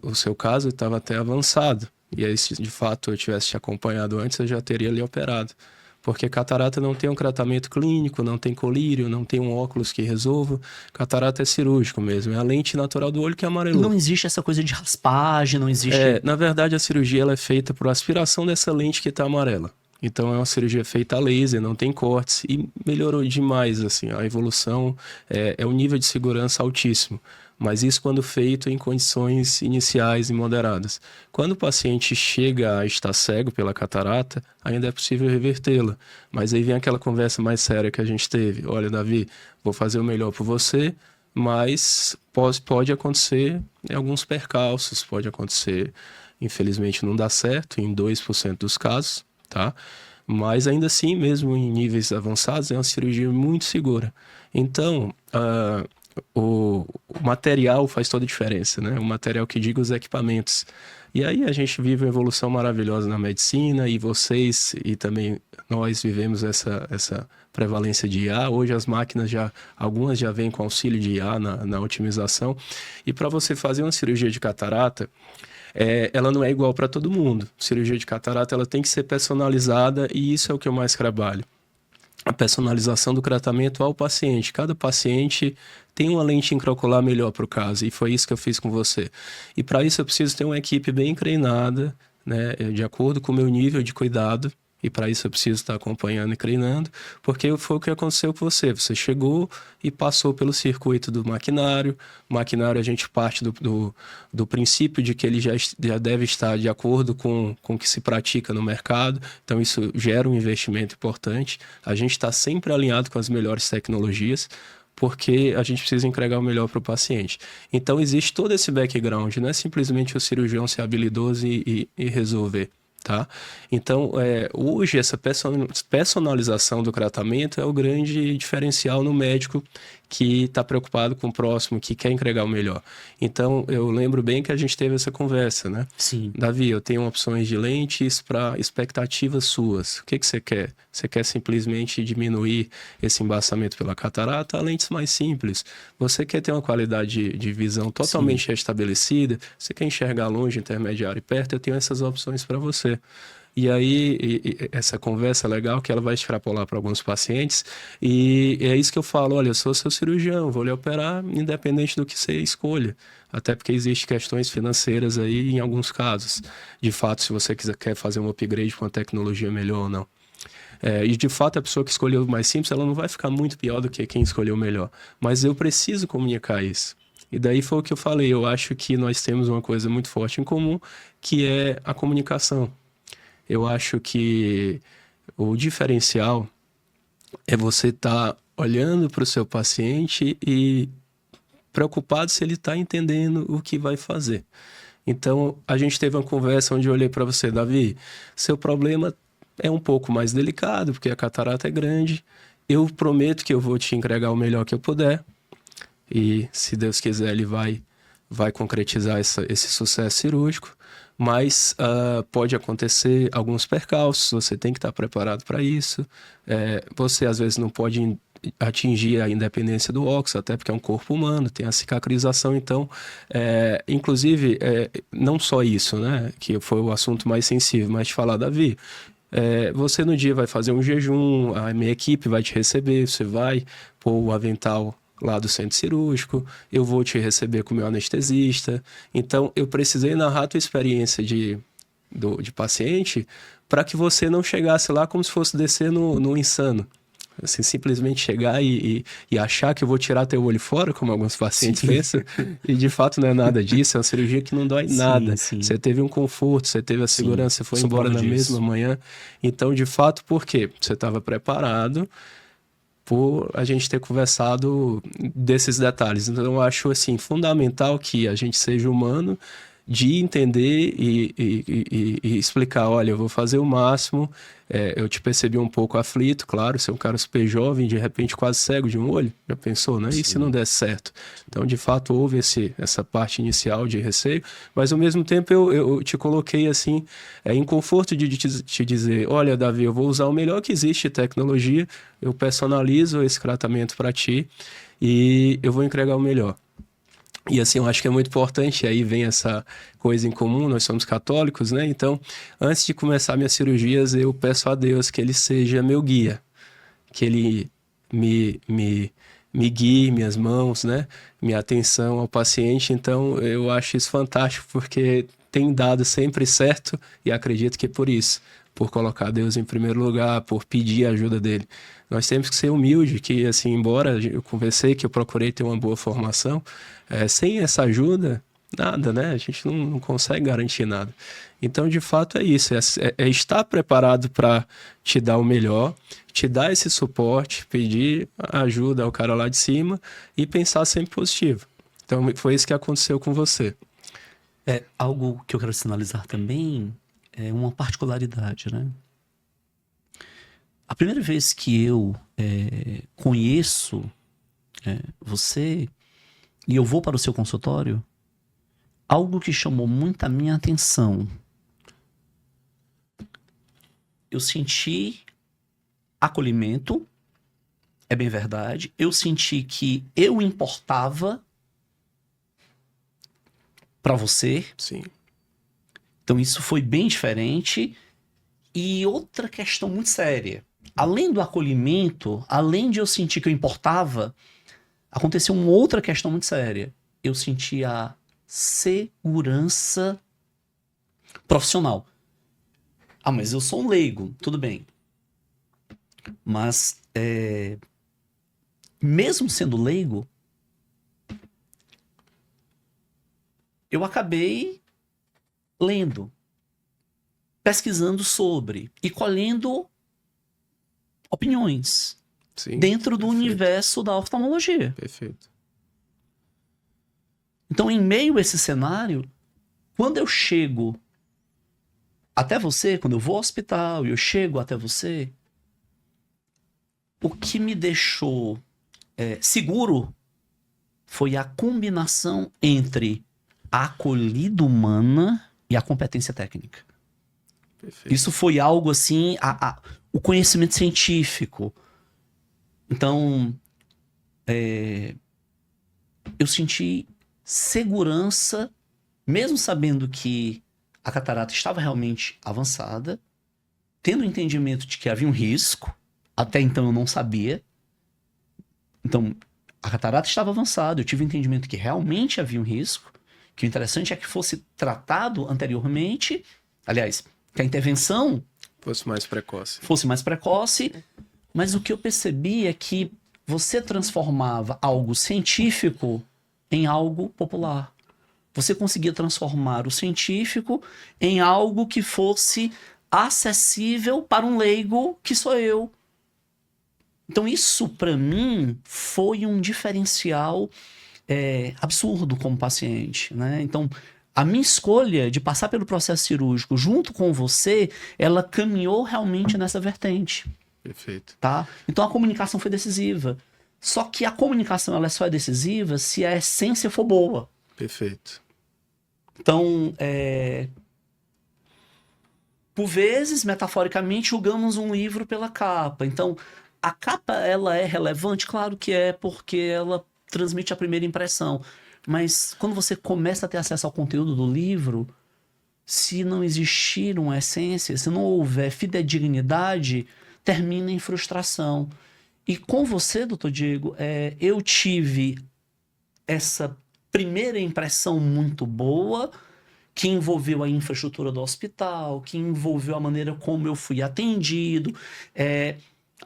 No seu caso estava até avançado. E aí, se de fato eu tivesse te acompanhado antes, eu já teria lhe operado. Porque catarata não tem um tratamento clínico, não tem colírio, não tem um óculos que resolva. Catarata é cirúrgico mesmo, é a lente natural do olho que amarelou. Não existe essa coisa de raspagem, não existe... Na verdade, a cirurgia ela é feita por aspiração dessa lente que está amarela. Então, é uma cirurgia feita a laser, não tem cortes e melhorou demais, assim, a evolução é um nível de segurança altíssimo. Mas isso quando feito em condições iniciais e moderadas. Quando o paciente chega a estar cego pela catarata, ainda é possível revertê-la. Mas aí vem aquela conversa mais séria que a gente teve. Olha, Davi, vou fazer o melhor por você, mas pode acontecer alguns percalços, pode acontecer, infelizmente não dá certo em 2% dos casos, tá? Mas ainda assim, mesmo em níveis avançados, é uma cirurgia muito segura. Então, o material faz toda a diferença, né? O material que diga os equipamentos. E aí a gente vive uma evolução maravilhosa na medicina e vocês e também nós vivemos essa prevalência de IA. Hoje as máquinas algumas já vêm com auxílio de IA na otimização. E para você fazer uma cirurgia de catarata, ela não é igual para todo mundo. Cirurgia de catarata ela tem que ser personalizada e isso é o que eu mais trabalho. A personalização do tratamento ao paciente. Cada paciente tem uma lente intraocular melhor para o caso, e foi isso que eu fiz com você. E para isso eu preciso ter uma equipe bem treinada, né, de acordo com o meu nível de cuidado, e para isso eu preciso estar acompanhando e treinando, porque foi o que aconteceu com você. Você chegou e passou pelo circuito do maquinário. O maquinário a gente parte do princípio de que ele já deve estar de acordo com o que se pratica no mercado. Então isso gera um investimento importante. A gente está sempre alinhado com as melhores tecnologias, porque a gente precisa entregar o melhor para o paciente. Então existe todo esse background, não é simplesmente o cirurgião ser habilidoso e resolver. Tá? Então, hoje, essa personalização do tratamento é o grande diferencial no médico que está preocupado com o próximo, que quer entregar o melhor. Então, eu lembro bem que a gente teve essa conversa, né? Sim. Davi, eu tenho opções de lentes para expectativas suas. O que você quer? Você quer simplesmente diminuir esse embaçamento pela catarata? Há lentes mais simples. Você quer ter uma qualidade de visão totalmente restabelecida? Você quer enxergar longe, intermediário e perto? Eu tenho essas opções para você. E aí, essa conversa legal que ela vai extrapolar para alguns pacientes, e é isso que eu falo, olha, eu sou seu cirurgião, vou lhe operar independente do que você escolha, até porque existem questões financeiras aí em alguns casos, de fato, se você quer fazer um upgrade com uma tecnologia melhor ou não. E de fato, a pessoa que escolheu o mais simples, ela não vai ficar muito pior do que quem escolheu o melhor, mas eu preciso comunicar isso. E daí foi o que eu falei, eu acho que nós temos uma coisa muito forte em comum, que é a comunicação. Eu acho que o diferencial é você estar olhando para o seu paciente e preocupado se ele está entendendo o que vai fazer. Então, a gente teve uma conversa onde eu olhei para você, Davi, seu problema é um pouco mais delicado, porque a catarata é grande. Eu prometo que eu vou te entregar o melhor que eu puder. E, se Deus quiser, ele vai concretizar esse sucesso cirúrgico. Mas pode acontecer alguns percalços, você tem que estar preparado para isso. Você, às vezes, não pode atingir a independência do óxido, até porque é um corpo humano, tem a cicatrização. Então, inclusive, não só isso, né, que foi o assunto mais sensível, mas te falar, Davi, você no dia vai fazer um jejum, a minha equipe vai te receber, você vai pôr o avental lá do centro cirúrgico, eu vou te receber com o meu anestesista. Então, eu precisei narrar a tua experiência de paciente para que você não chegasse lá como se fosse descer no insano. Assim, simplesmente chegar e achar que eu vou tirar teu olho fora, como alguns pacientes pensam, e de fato não é nada disso, é uma cirurgia que não dói nada. Sim. Você teve um conforto, você teve a segurança, você foi embora na mesma manhã. Então, de fato, por quê? Você estava preparado por a gente ter conversado desses detalhes. Então, eu acho assim, fundamental que a gente seja humano de entender e explicar, olha, eu vou fazer o máximo, eu te percebi um pouco aflito, claro, você é um cara super jovem, de repente quase cego de um olho, já pensou, né? E se não der certo? Então, de fato, houve essa parte inicial de receio, mas ao mesmo tempo eu te coloquei assim, em conforto de te dizer, olha, Davi, eu vou usar o melhor que existe de tecnologia, eu personalizo esse tratamento para ti e eu vou entregar o melhor. E assim, eu acho que é muito importante, e aí vem essa coisa em comum, nós somos católicos, né? Então, antes de começar minhas cirurgias, eu peço a Deus que Ele seja meu guia, que Ele me guie, minhas mãos, né? Minha atenção ao paciente. Então, eu acho isso fantástico, porque tem dado sempre certo, e acredito que é por isso, por colocar Deus em primeiro lugar, por pedir a ajuda dele. Nós temos que ser humilde, que assim, embora eu conversei que eu procurei ter uma boa formação, sem essa ajuda, nada, né? A gente não consegue garantir nada. Então, de fato, é isso. É estar preparado para te dar o melhor, te dar esse suporte, pedir ajuda ao cara lá de cima e pensar sempre positivo. Então, foi isso que aconteceu com você. Algo que eu quero sinalizar também é uma particularidade, né? A primeira vez que eu conheço você e eu vou para o seu consultório, algo que chamou muito a minha atenção. Eu senti acolhimento, é bem verdade. Eu senti que eu importava para você. Sim. Então isso foi bem diferente. E outra questão muito séria. Além do acolhimento, além de eu sentir que eu importava, aconteceu uma outra questão muito séria. Eu senti a segurança profissional. Ah, mas eu sou um leigo, tudo bem. Mas, mesmo sendo leigo, eu acabei lendo, pesquisando sobre e colhendo opiniões. Sim, dentro do perfeito. universo da oftalmologia. Perfeito. Então, em meio a esse cenário, quando eu chego até você, quando eu vou ao hospital e eu chego até você, o que me deixou seguro foi a combinação entre a acolhida humana e a competência técnica. Perfeito. Isso foi algo assim, o conhecimento científico. Então, eu senti segurança, mesmo sabendo que a catarata estava realmente avançada, tendo o entendimento de que havia um risco, até então eu não sabia. Então, a catarata estava avançada, eu tive o entendimento que realmente havia um risco, que o interessante é que fosse tratado anteriormente, aliás, que a intervenção Fosse mais precoce. fosse mais precoce, mas o que eu percebi é que você transformava algo científico em algo popular. Você conseguia transformar o científico em algo que fosse acessível para um leigo que sou eu. Então isso, para mim, foi um diferencial absurdo como paciente, né? Então, a minha escolha de passar pelo processo cirúrgico junto com você, ela caminhou realmente nessa vertente. Perfeito. Tá? Então a comunicação foi decisiva. Só que a comunicação ela só é decisiva se a essência for boa. Perfeito. Então, por vezes, metaforicamente, julgamos um livro pela capa. Então, a capa ela é relevante? Claro que é, porque ela transmite a primeira impressão. Mas quando você começa a ter acesso ao conteúdo do livro, se não existir uma essência, se não houver fidedignidade, termina em frustração. E com você, doutor Diego, eu tive essa primeira impressão muito boa, que envolveu a infraestrutura do hospital, que envolveu a maneira como eu fui atendido,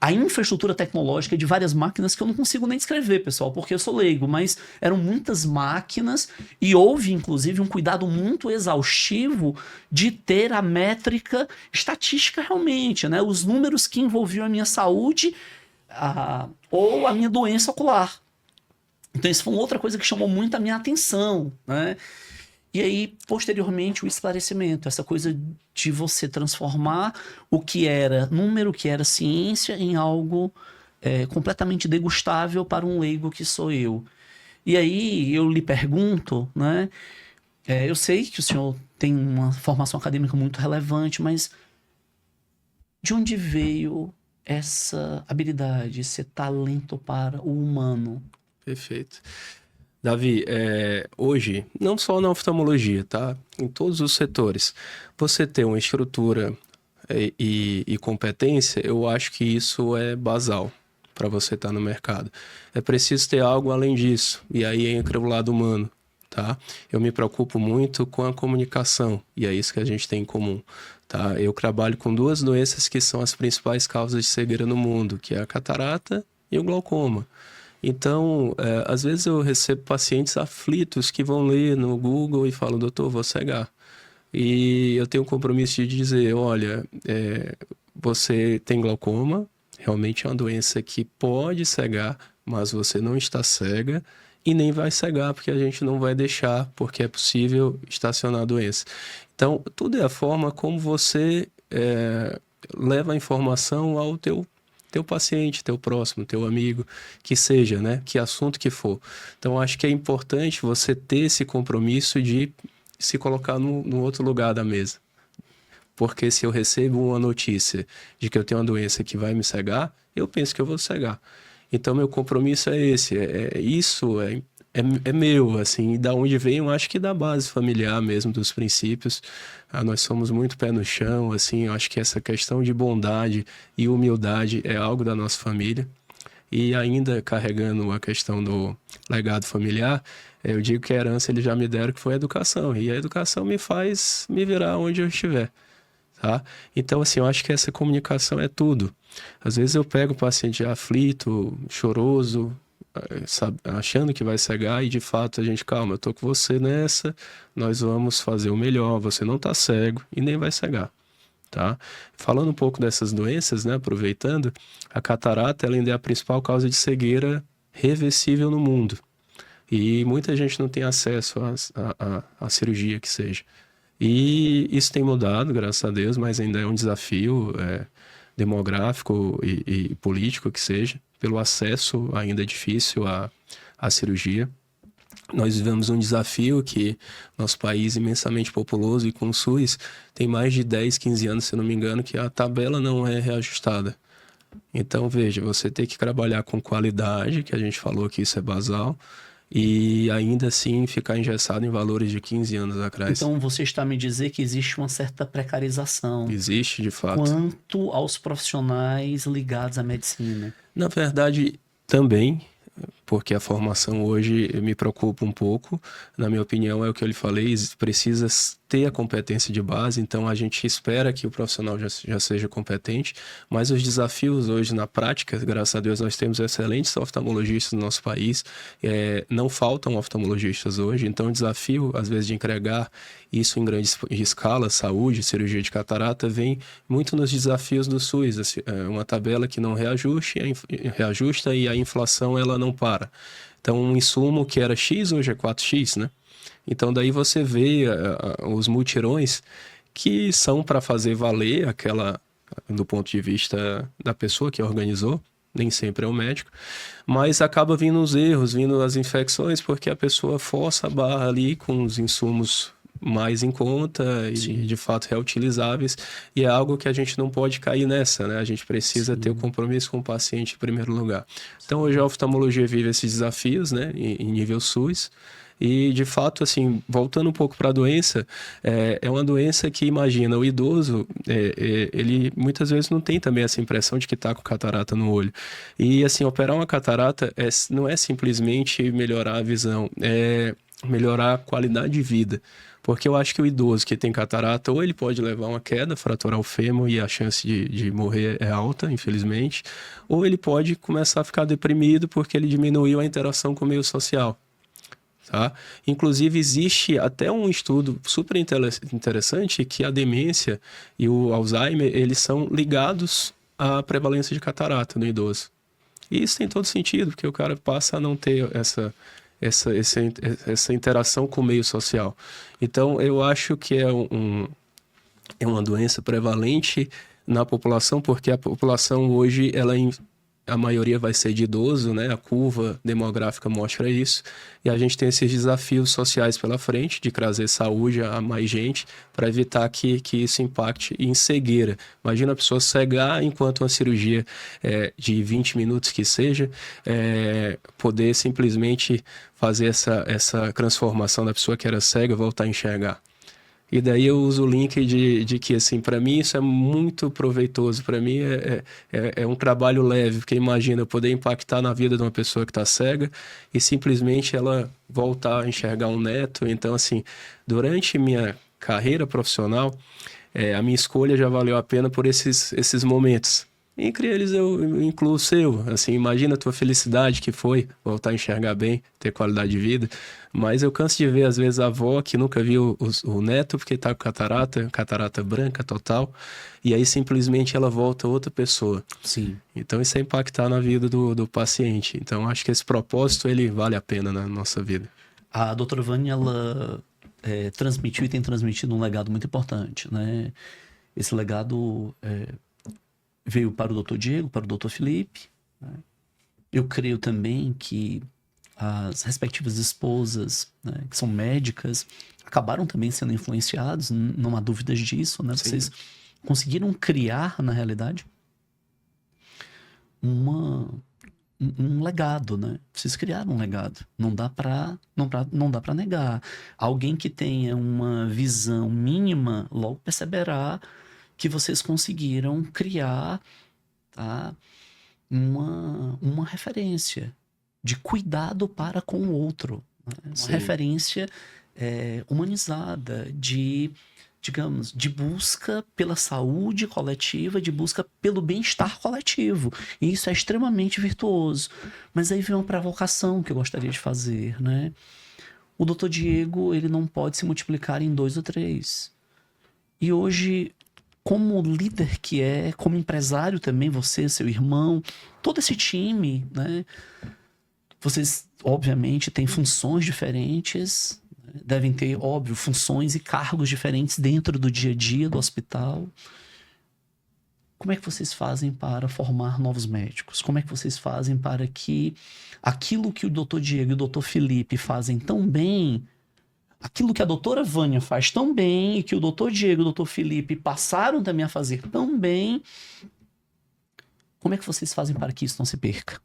a infraestrutura tecnológica de várias máquinas que eu não consigo nem descrever, pessoal, porque eu sou leigo, mas eram muitas máquinas e houve, inclusive, um cuidado muito exaustivo de ter a métrica estatística realmente, né? Os números que envolviam a minha saúde ou a minha doença ocular. Então isso foi outra coisa que chamou muito a minha atenção, né? E aí, posteriormente, o esclarecimento, essa coisa de você transformar o que era número, o que era ciência, em algo completamente degustável para um leigo que sou eu. E aí, eu lhe pergunto, né? Eu sei que o senhor tem uma formação acadêmica muito relevante, mas de onde veio essa habilidade, esse talento para o humano? Perfeito. Davi, hoje, não só na oftalmologia, tá? Em todos os setores, você ter uma estrutura e competência, eu acho que isso é basal para você estar no mercado. É preciso ter algo além disso, e aí entra o lado humano, tá? Eu me preocupo muito com a comunicação, e é isso que a gente tem em comum, tá? Eu trabalho com duas doenças que são as principais causas de cegueira no mundo, que é a catarata e o glaucoma. Então, às vezes eu recebo pacientes aflitos que vão ler no Google e falam, doutor, vou cegar. E eu tenho um compromisso de dizer, olha, você tem glaucoma, realmente é uma doença que pode cegar, mas você não está cega e nem vai cegar, porque a gente não vai deixar, porque é possível estacionar a doença. Então, tudo é a forma como você leva a informação ao teu paciente, teu próximo, teu amigo, que seja, né? Que assunto que for. Então, acho que é importante você ter esse compromisso de se colocar no outro lugar da mesa. Porque se eu recebo uma notícia de que eu tenho uma doença que vai me cegar, eu penso que eu vou cegar. Então, meu compromisso é esse. Isso é meu, assim. E da onde vem, eu acho que da base familiar mesmo, dos princípios. Nós somos muito pé no chão, assim. Eu acho que essa questão de bondade e humildade é algo da nossa família. E ainda carregando a questão do legado familiar, eu digo que a herança eles já me deram, que foi a educação. E a educação me faz me virar onde eu estiver. Tá? Então, assim, eu acho que essa comunicação é tudo. Às vezes eu pego o paciente aflito, choroso, sabe, achando que vai cegar e de fato a gente, calma, eu tô com você nessa, nós vamos fazer o melhor, você não tá cego e nem vai cegar. Tá? Falando um pouco dessas doenças, né, aproveitando, a catarata ela ainda é a principal causa de cegueira reversível no mundo. E muita gente não tem acesso à cirurgia que seja. E isso tem mudado, graças a Deus, mas ainda é um desafio demográfico e político que seja, pelo acesso ainda é difícil à cirurgia. Nós vivemos um desafio que nosso país imensamente populoso e com o SUS tem mais de 10, 15 anos, se não me engano, que a tabela não é reajustada. Então, veja, você tem que trabalhar com qualidade, que a gente falou que isso é basal, e ainda assim ficar engessado em valores de 15 anos atrás. Então você está a me dizer que existe uma certa precarização Existe, de fato. quanto aos profissionais ligados à medicina. Na verdade, também, porque a formação hoje me preocupa um pouco. Na minha opinião, é o que eu lhe falei, precisa ter a competência de base, então a gente espera que o profissional já seja competente, mas os desafios hoje na prática, graças a Deus nós temos excelentes oftalmologistas no nosso país, não faltam oftalmologistas hoje, então o desafio, às vezes, de entregar isso em grande escala, saúde, cirurgia de catarata, vem muito nos desafios do SUS, uma tabela que não reajusta e a inflação ela não para. Então, um insumo que era X, hoje é 4X, né? Então, daí você vê os mutirões que são para fazer valer aquela, do ponto de vista da pessoa que organizou, nem sempre é o médico, mas acaba vindo os erros, vindo as infecções, porque a pessoa força a barra ali com os insumos mais em conta e de fato reutilizáveis, e é algo que a gente não pode cair nessa, né? A gente precisa ter o compromisso com o paciente em primeiro lugar. Então hoje a oftalmologia vive esses desafios, né, em nível SUS, e de fato, assim, voltando um pouco para a doença, é uma doença que, imagina, o idoso, ele muitas vezes não tem também essa impressão de que está com catarata no olho. E assim, operar uma catarata não é simplesmente melhorar a visão, é melhorar a qualidade de vida. Porque eu acho que o idoso que tem catarata, ou ele pode levar uma queda, fraturar o fêmur e a chance de morrer é alta, infelizmente, ou ele pode começar a ficar deprimido porque ele diminuiu a interação com o meio social. Tá? Inclusive, existe até um estudo super interessante que a demência e o Alzheimer, eles são ligados à prevalência de catarata no idoso. E isso tem todo sentido, porque o cara passa a não ter essa interação com o meio social. Então, eu acho que é uma doença prevalente na população, porque a população hoje, a maioria vai ser de idoso, né? A curva demográfica mostra isso. E a gente tem esses desafios sociais pela frente, de trazer saúde a mais gente, para evitar que isso impacte em cegueira. Imagina a pessoa cegar enquanto uma cirurgia de 20 minutos que seja, poder simplesmente fazer essa transformação da pessoa que era cega voltar a enxergar. E daí eu uso o link de que, assim, para mim isso é muito proveitoso. Para mim é um trabalho leve, porque imagina eu poder impactar na vida de uma pessoa que está cega e simplesmente ela voltar a enxergar um neto. Então, assim, durante minha carreira profissional, a minha escolha já valeu a pena por esses momentos. Entre eles eu incluo o seu, assim, imagina a tua felicidade que foi voltar a enxergar bem, ter qualidade de vida, mas eu canso de ver às vezes a avó que nunca viu o neto porque tá com catarata branca total, e aí simplesmente ela volta outra pessoa. Sim. Então isso é impactar na vida do paciente, então acho que esse propósito ele vale a pena na nossa vida. A doutora Vânia, ela transmitiu e tem transmitido um legado muito importante, né? Esse legado veio para o Dr. Diego, para o Dr. Felipe, né? Eu creio também que as respectivas esposas, né, que são médicas, acabaram também sendo influenciados, não há dúvidas disso, né? Vocês conseguiram criar, na realidade, um legado, né? Vocês criaram um legado. Não dá para negar. Alguém que tenha uma visão mínima logo perceberá que vocês conseguiram criar, tá, uma referência de cuidado para com o outro, né? Uma referência humanizada, digamos, de busca pela saúde coletiva, de busca pelo bem-estar coletivo. E isso é extremamente virtuoso. Mas aí vem uma provocação que eu gostaria de fazer, né? O Dr. Diego, ele não pode se multiplicar em 2 ou 3. E hoje, como líder que como empresário também, você, seu irmão, todo esse time, né? Vocês, obviamente, têm funções diferentes, devem ter, óbvio, funções e cargos diferentes dentro do dia a dia do hospital. Como é que vocês fazem para formar novos médicos? Como é que vocês fazem para que aquilo que o Dr. Diego e o Dr. Felipe fazem tão bem, aquilo que a doutora Vânia faz tão bem e que o Dr. Diego e o Dr. Felipe passaram também a fazer tão bem, como é que vocês fazem para que isso não se perca?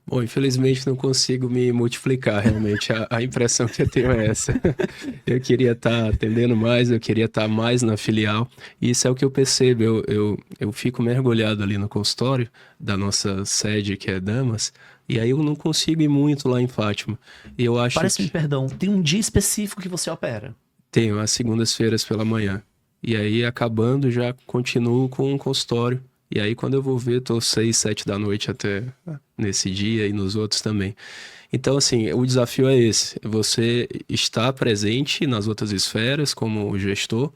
Bom, infelizmente não consigo me multiplicar, realmente. A impressão que eu tenho é essa. Eu queria estar atendendo mais, eu queria estar mais na filial. E isso é o que eu percebo. Eu fico mergulhado ali no consultório da nossa sede, que é Damas, e aí eu não consigo ir muito lá em Fátima. E eu acho Parece-me, perdão, tem um dia específico que você opera? Tenho, às segundas-feiras pela manhã. E aí, acabando, já continuo com um consultório. E aí, quando eu vou ver, tô 6, 7 da noite até nesse dia e nos outros também. Então, assim, o desafio é esse. Você estar presente nas outras esferas como gestor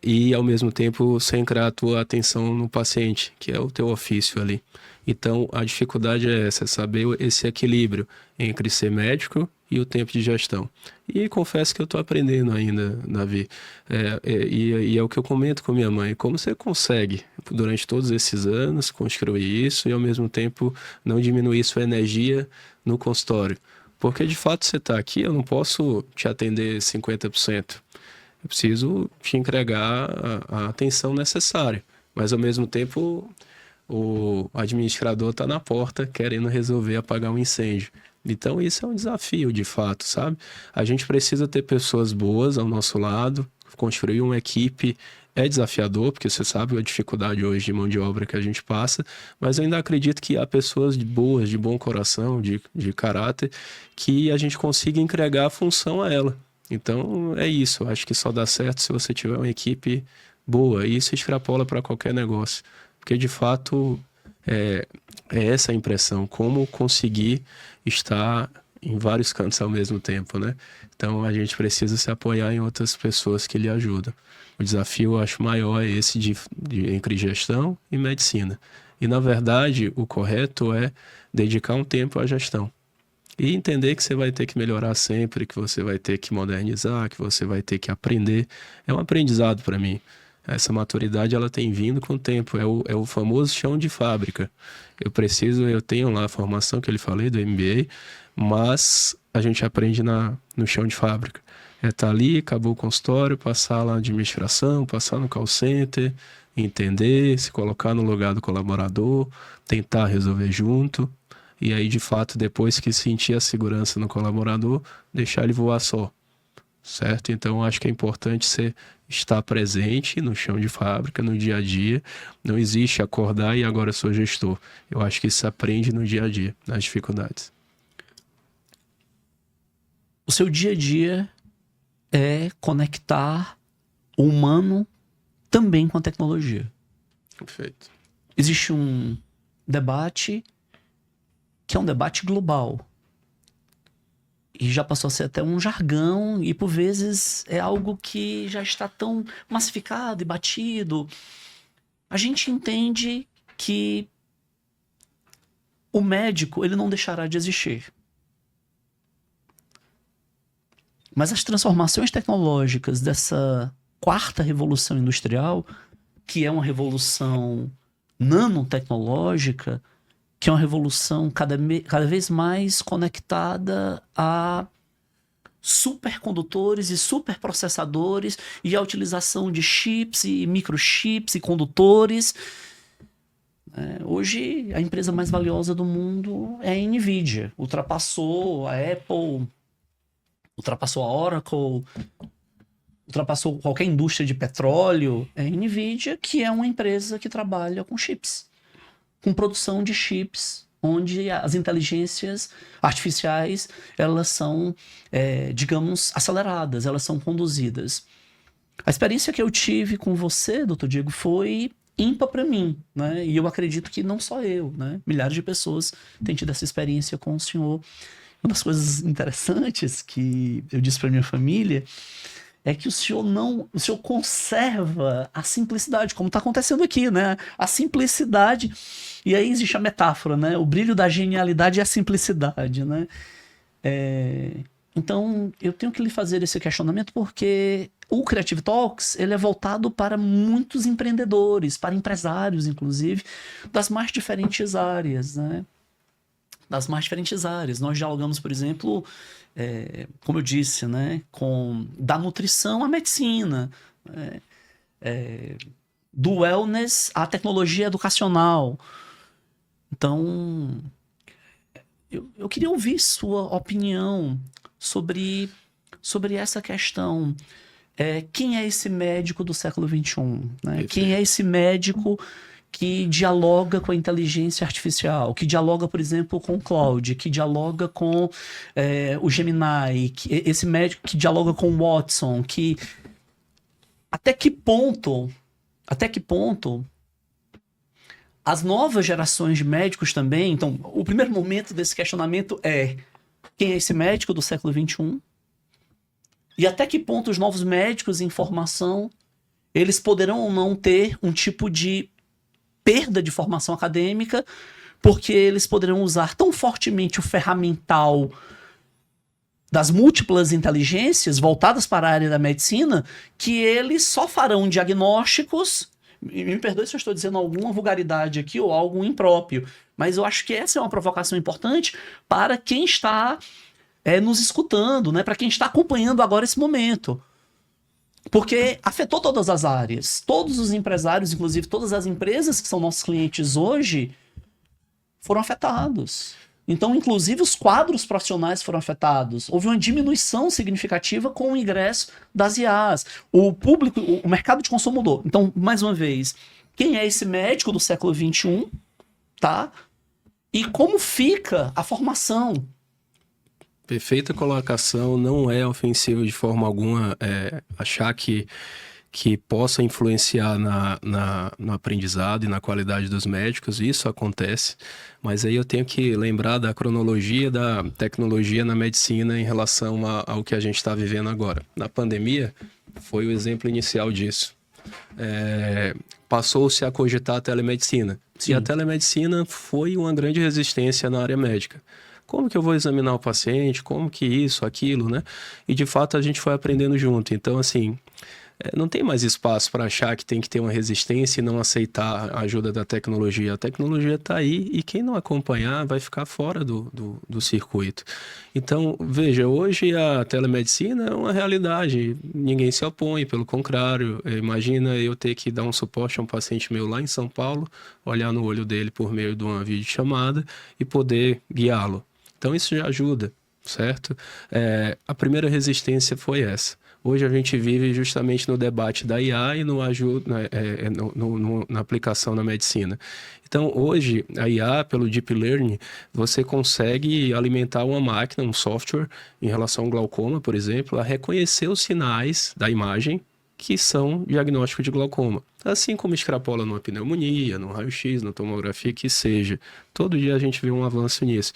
e, ao mesmo tempo, centrar a tua atenção no paciente, que é o teu ofício ali. Então, a dificuldade é essa, saber esse equilíbrio entre ser médico e o tempo de gestão. E confesso que eu estou aprendendo ainda, Davi. E é o que eu comento com minha mãe. Como você consegue, durante todos esses anos, construir isso e, ao mesmo tempo, não diminuir sua energia no consultório? Porque, de fato, você está aqui, eu não posso te atender 50%. Eu preciso te entregar a atenção necessária. Mas, ao mesmo tempo, o administrador está na porta querendo resolver apagar um incêndio. Então, isso é um desafio, de fato, sabe? A gente precisa ter pessoas boas ao nosso lado, construir uma equipe é desafiador, porque você sabe a dificuldade hoje de mão de obra que a gente passa, mas eu ainda acredito que há pessoas boas, de bom coração, de caráter, que a gente consiga entregar a função a ela. Então, é isso. Eu acho que só dá certo se você tiver uma equipe boa, e isso extrapola para qualquer negócio. Porque, de fato, é essa a impressão, como conseguir estar em vários cantos ao mesmo tempo, né? Então, a gente precisa se apoiar em outras pessoas que lhe ajudam. O desafio, eu acho, maior é esse entre gestão e medicina. E, na verdade, o correto é dedicar um tempo à gestão. E entender que você vai ter que melhorar sempre, que você vai ter que modernizar, que você vai ter que aprender. É um aprendizado para mim. Essa maturidade, ela tem vindo com o tempo. É o famoso chão de fábrica. Eu tenho lá a formação que eu lhe falei do MBA, mas a gente aprende no chão de fábrica. Estar ali, acabou o consultório, passar lá na administração, passar no call center, entender, se colocar no lugar do colaborador, tentar resolver junto. E aí, de fato, depois que sentir a segurança no colaborador, deixar ele voar só. Certo? Então, acho que é importante você estar presente no chão de fábrica, no dia a dia. Não existe acordar e agora sou gestor. Eu acho que isso se aprende no dia a dia, nas dificuldades. O seu dia a dia é conectar o humano também com a tecnologia. Perfeito. Existe um debate que é um debate global. E já passou a ser até um jargão, e por vezes é algo que já está tão massificado e batido. A gente entende que o médico, ele não deixará de existir. Mas as transformações tecnológicas dessa quarta revolução industrial, que é uma revolução nanotecnológica, que é uma revolução cada vez mais conectada a supercondutores e superprocessadores e a utilização de chips e microchips e condutores. Hoje, a empresa mais valiosa do mundo é a NVIDIA. Ultrapassou a Apple, ultrapassou a Oracle, ultrapassou qualquer indústria de petróleo. É a NVIDIA, que é uma empresa que trabalha com chips, com produção de chips, onde as inteligências artificiais, elas são, digamos, aceleradas, elas são conduzidas. A experiência que eu tive com você, Dr. Diego, foi ímpar para mim, né? E eu acredito que não só eu, né? Milhares de pessoas têm tido essa experiência com o senhor. Uma das coisas interessantes que eu disse para minha família é que o senhor conserva a simplicidade, como está acontecendo aqui, né? A simplicidade. E aí existe a metáfora, né? O brilho da genialidade é a simplicidade, né? Então, eu tenho que lhe fazer esse questionamento porque o Creative Talks, ele é voltado para muitos empreendedores, para empresários, inclusive, das mais diferentes áreas, né? Das mais diferentes áreas. Nós dialogamos, por exemplo, como eu disse, né? Da nutrição à medicina, do wellness à tecnologia educacional. Então, eu queria ouvir sua opinião sobre essa questão. Quem é esse médico do século XXI? Né? Quem é esse médico que dialoga com a inteligência artificial, que dialoga, por exemplo, com o Claude, que dialoga com o Gemini, esse médico que dialoga com o Watson, até que ponto as novas gerações de médicos também... Então, o primeiro momento desse questionamento é: quem é esse médico do século XXI? E até que ponto os novos médicos em formação, eles poderão ou não ter um tipo de perda de formação acadêmica, porque eles poderão usar tão fortemente o ferramental das múltiplas inteligências voltadas para a área da medicina, que eles só farão diagnósticos. Me perdoe se eu estou dizendo alguma vulgaridade aqui ou algo impróprio, mas eu acho que essa é uma provocação importante para quem está nos escutando, né? Para quem está acompanhando agora esse momento. Porque afetou todas as áreas. Todos os empresários, inclusive todas as empresas que são nossos clientes hoje, foram afetados. Então, inclusive, os quadros profissionais foram afetados. Houve uma diminuição significativa com o ingresso das IAs. O público, o mercado de consumo mudou. Então, mais uma vez, quem é esse médico do século XXI? Tá? E como fica a formação? Perfeita colocação, não é ofensivo de forma alguma achar que possa influenciar no aprendizado e na qualidade dos médicos, isso acontece, mas aí eu tenho que lembrar da cronologia da tecnologia na medicina em relação ao que a gente está vivendo agora. Na pandemia, foi o exemplo inicial disso. Passou-se a cogitar a telemedicina. Sim. E a telemedicina foi uma grande resistência na área médica. Como que eu vou examinar o paciente? Como que isso, aquilo, né? E, de fato, a gente foi aprendendo junto. Então, assim, não tem mais espaço para achar que tem que ter uma resistência e não aceitar a ajuda da tecnologia. A tecnologia está aí e quem não acompanhar vai ficar fora do circuito. Então, veja, hoje a telemedicina é uma realidade. Ninguém se opõe, pelo contrário. Imagina eu ter que dar um suporte a um paciente meu lá em São Paulo, olhar no olho dele por meio de uma videochamada e poder guiá-lo. Então, isso já ajuda, certo? A primeira resistência foi essa. Hoje a gente vive justamente no debate da IA e na aplicação na medicina. Então, hoje, a IA, pelo Deep Learning, você consegue alimentar uma máquina, um software, em relação ao glaucoma, por exemplo, a reconhecer os sinais da imagem que são diagnóstico de glaucoma. Assim como extrapola numa pneumonia, no raio-x, na tomografia, que seja. Todo dia a gente vê um avanço nisso.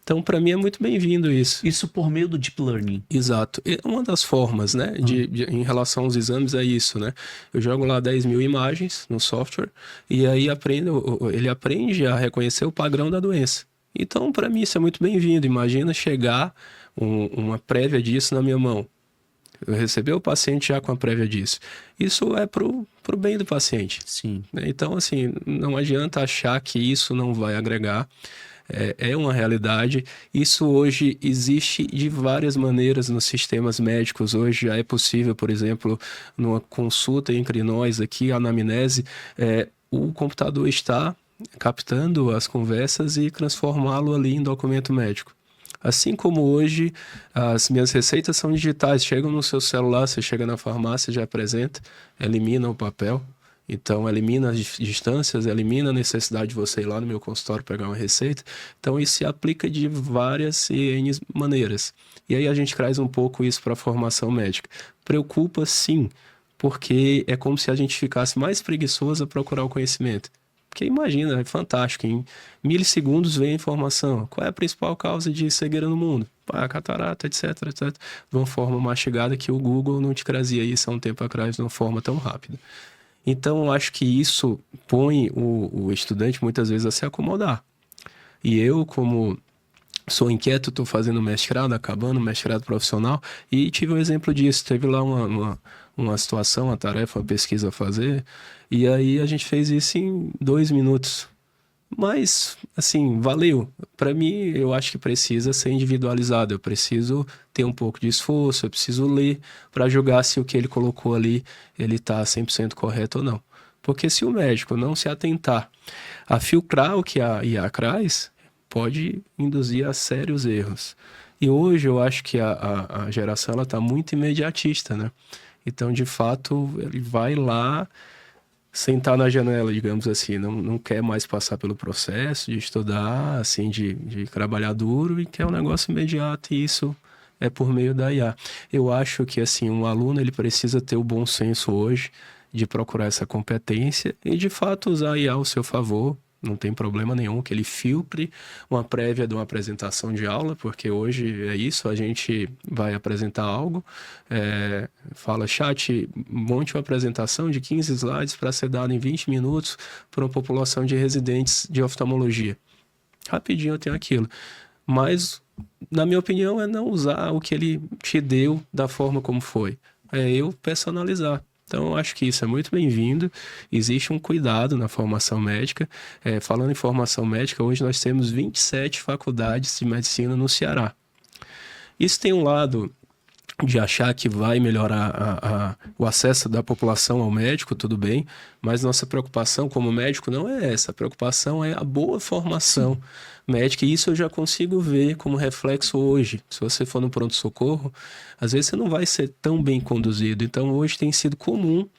Então, para mim, é muito bem-vindo isso. Isso por meio do Deep Learning. Exato. E uma das formas, né, em relação aos exames é isso, né? Eu jogo lá 10 mil imagens no software e aí ele aprende a reconhecer o padrão da doença. Então, para mim, isso é muito bem-vindo. Imagina chegar uma prévia disso na minha mão. Eu receber o paciente já com a prévia disso. Isso é pro bem do paciente. Sim. Então, assim, não adianta achar que isso não vai agregar. É uma realidade. Isso hoje existe de várias maneiras nos sistemas médicos. Hoje já é possível, por exemplo, numa consulta entre nós aqui, a anamnese, o computador está captando as conversas e transformá-lo ali em documento médico. Assim como hoje as minhas receitas são digitais, chegam no seu celular, você chega na farmácia, já apresenta, elimina o papel. Então, elimina as distâncias, elimina a necessidade de você ir lá no meu consultório pegar uma receita. Então, isso se aplica de várias maneiras. E aí a gente traz um pouco isso para a formação médica. Preocupa, sim, porque é como se a gente ficasse mais preguiçoso a procurar o conhecimento. Porque imagina, é fantástico, em milissegundos vem a informação. Qual é a principal causa de cegueira no mundo? Catarata, etc, etc. De uma forma mastigada que o Google não te trazia isso há um tempo atrás de uma forma tão rápida. Então, eu acho que isso põe o estudante muitas vezes a se acomodar. E eu, como sou inquieto, estou fazendo mestrado, acabando mestrado profissional, e tive um exemplo disso. Teve lá uma situação, uma tarefa, uma pesquisa a fazer, e aí a gente fez isso em 2 minutos. Mas, assim, valeu. Para mim, eu acho que precisa ser individualizado. Eu preciso ter um pouco de esforço, eu preciso ler para julgar se o que ele colocou ali, ele está 100% correto ou não. Porque se o médico não se atentar a filtrar o que a IA traz, pode induzir a sérios erros. E hoje eu acho que a geração está muito imediatista, né? Então, de fato, ele vai lá sentar na janela, digamos assim, não quer mais passar pelo processo de estudar, assim, de trabalhar duro, e quer um negócio imediato, e isso é por meio da IA. Eu acho que, assim, um aluno, ele precisa ter o bom senso hoje de procurar essa competência e, de fato, usar a IA ao seu favor. Não tem problema nenhum que ele filtre uma prévia de uma apresentação de aula, porque hoje é isso, a gente vai apresentar algo, fala, chat, monte uma apresentação de 15 slides para ser dada em 20 minutos para uma população de residentes de oftalmologia. Rapidinho eu tenho aquilo. Mas, na minha opinião, é não usar o que ele te deu da forma como foi. É eu personalizar. Então, eu acho que isso é muito bem-vindo. Existe um cuidado na formação médica. Falando em formação médica, hoje nós temos 27 faculdades de medicina no Ceará. Isso tem um lado de achar que vai melhorar o acesso da população ao médico, tudo bem, mas nossa preocupação como médico não é essa. A preocupação é a boa formação médica, e isso eu já consigo ver como reflexo hoje. Se você for no pronto-socorro, às vezes você não vai ser tão bem conduzido. Então, hoje tem sido comum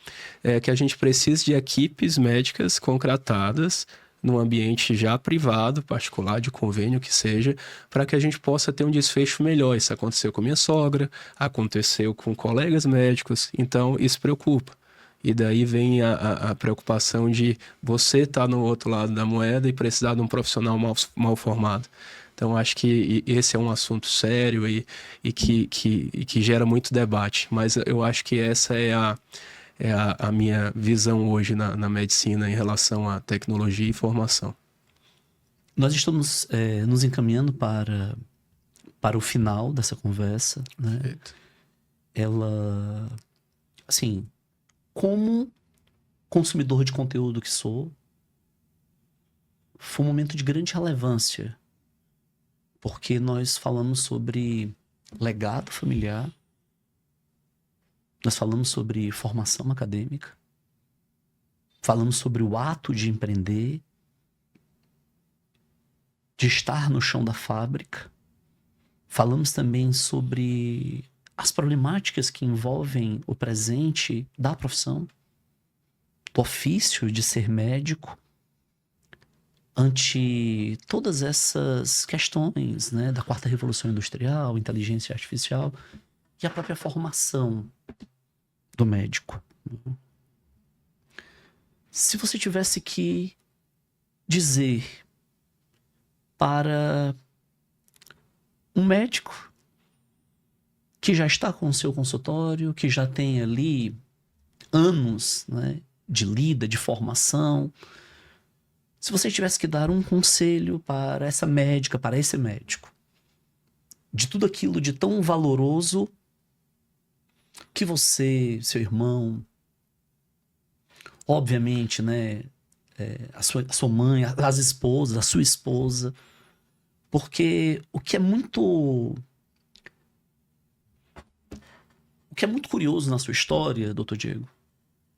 que a gente precise de equipes médicas contratadas num ambiente já privado, particular, de convênio que seja, para que a gente possa ter um desfecho melhor. Isso aconteceu com minha sogra, aconteceu com colegas médicos, então isso preocupa. E daí vem a preocupação de você estar no outro lado da moeda e precisar de um profissional mal formado. Então, acho que esse é um assunto sério e que gera muito debate, mas eu acho que essa é a minha visão hoje na medicina em relação à tecnologia e formação. Nós estamos nos encaminhando para o final dessa conversa, né? Perfeito. Ela, assim, como consumidor de conteúdo que sou, foi um momento de grande relevância, porque nós falamos sobre legado familiar, nós falamos sobre formação acadêmica, falamos sobre o ato de empreender, de estar no chão da fábrica, falamos também sobre as problemáticas que envolvem o presente da profissão, do ofício de ser médico, ante todas essas questões, né, da quarta revolução industrial, inteligência artificial e a própria formação do médico. Se você tivesse que dizer para um médico que já está com o seu consultório, que já tem ali anos, né, de lida, de formação, se você tivesse que dar um conselho para essa médica, para esse médico, de tudo aquilo de tão valoroso que você, seu irmão, obviamente, né, a sua mãe, as esposas, a sua esposa, porque o que é muito curioso na sua história, Dr. Diego,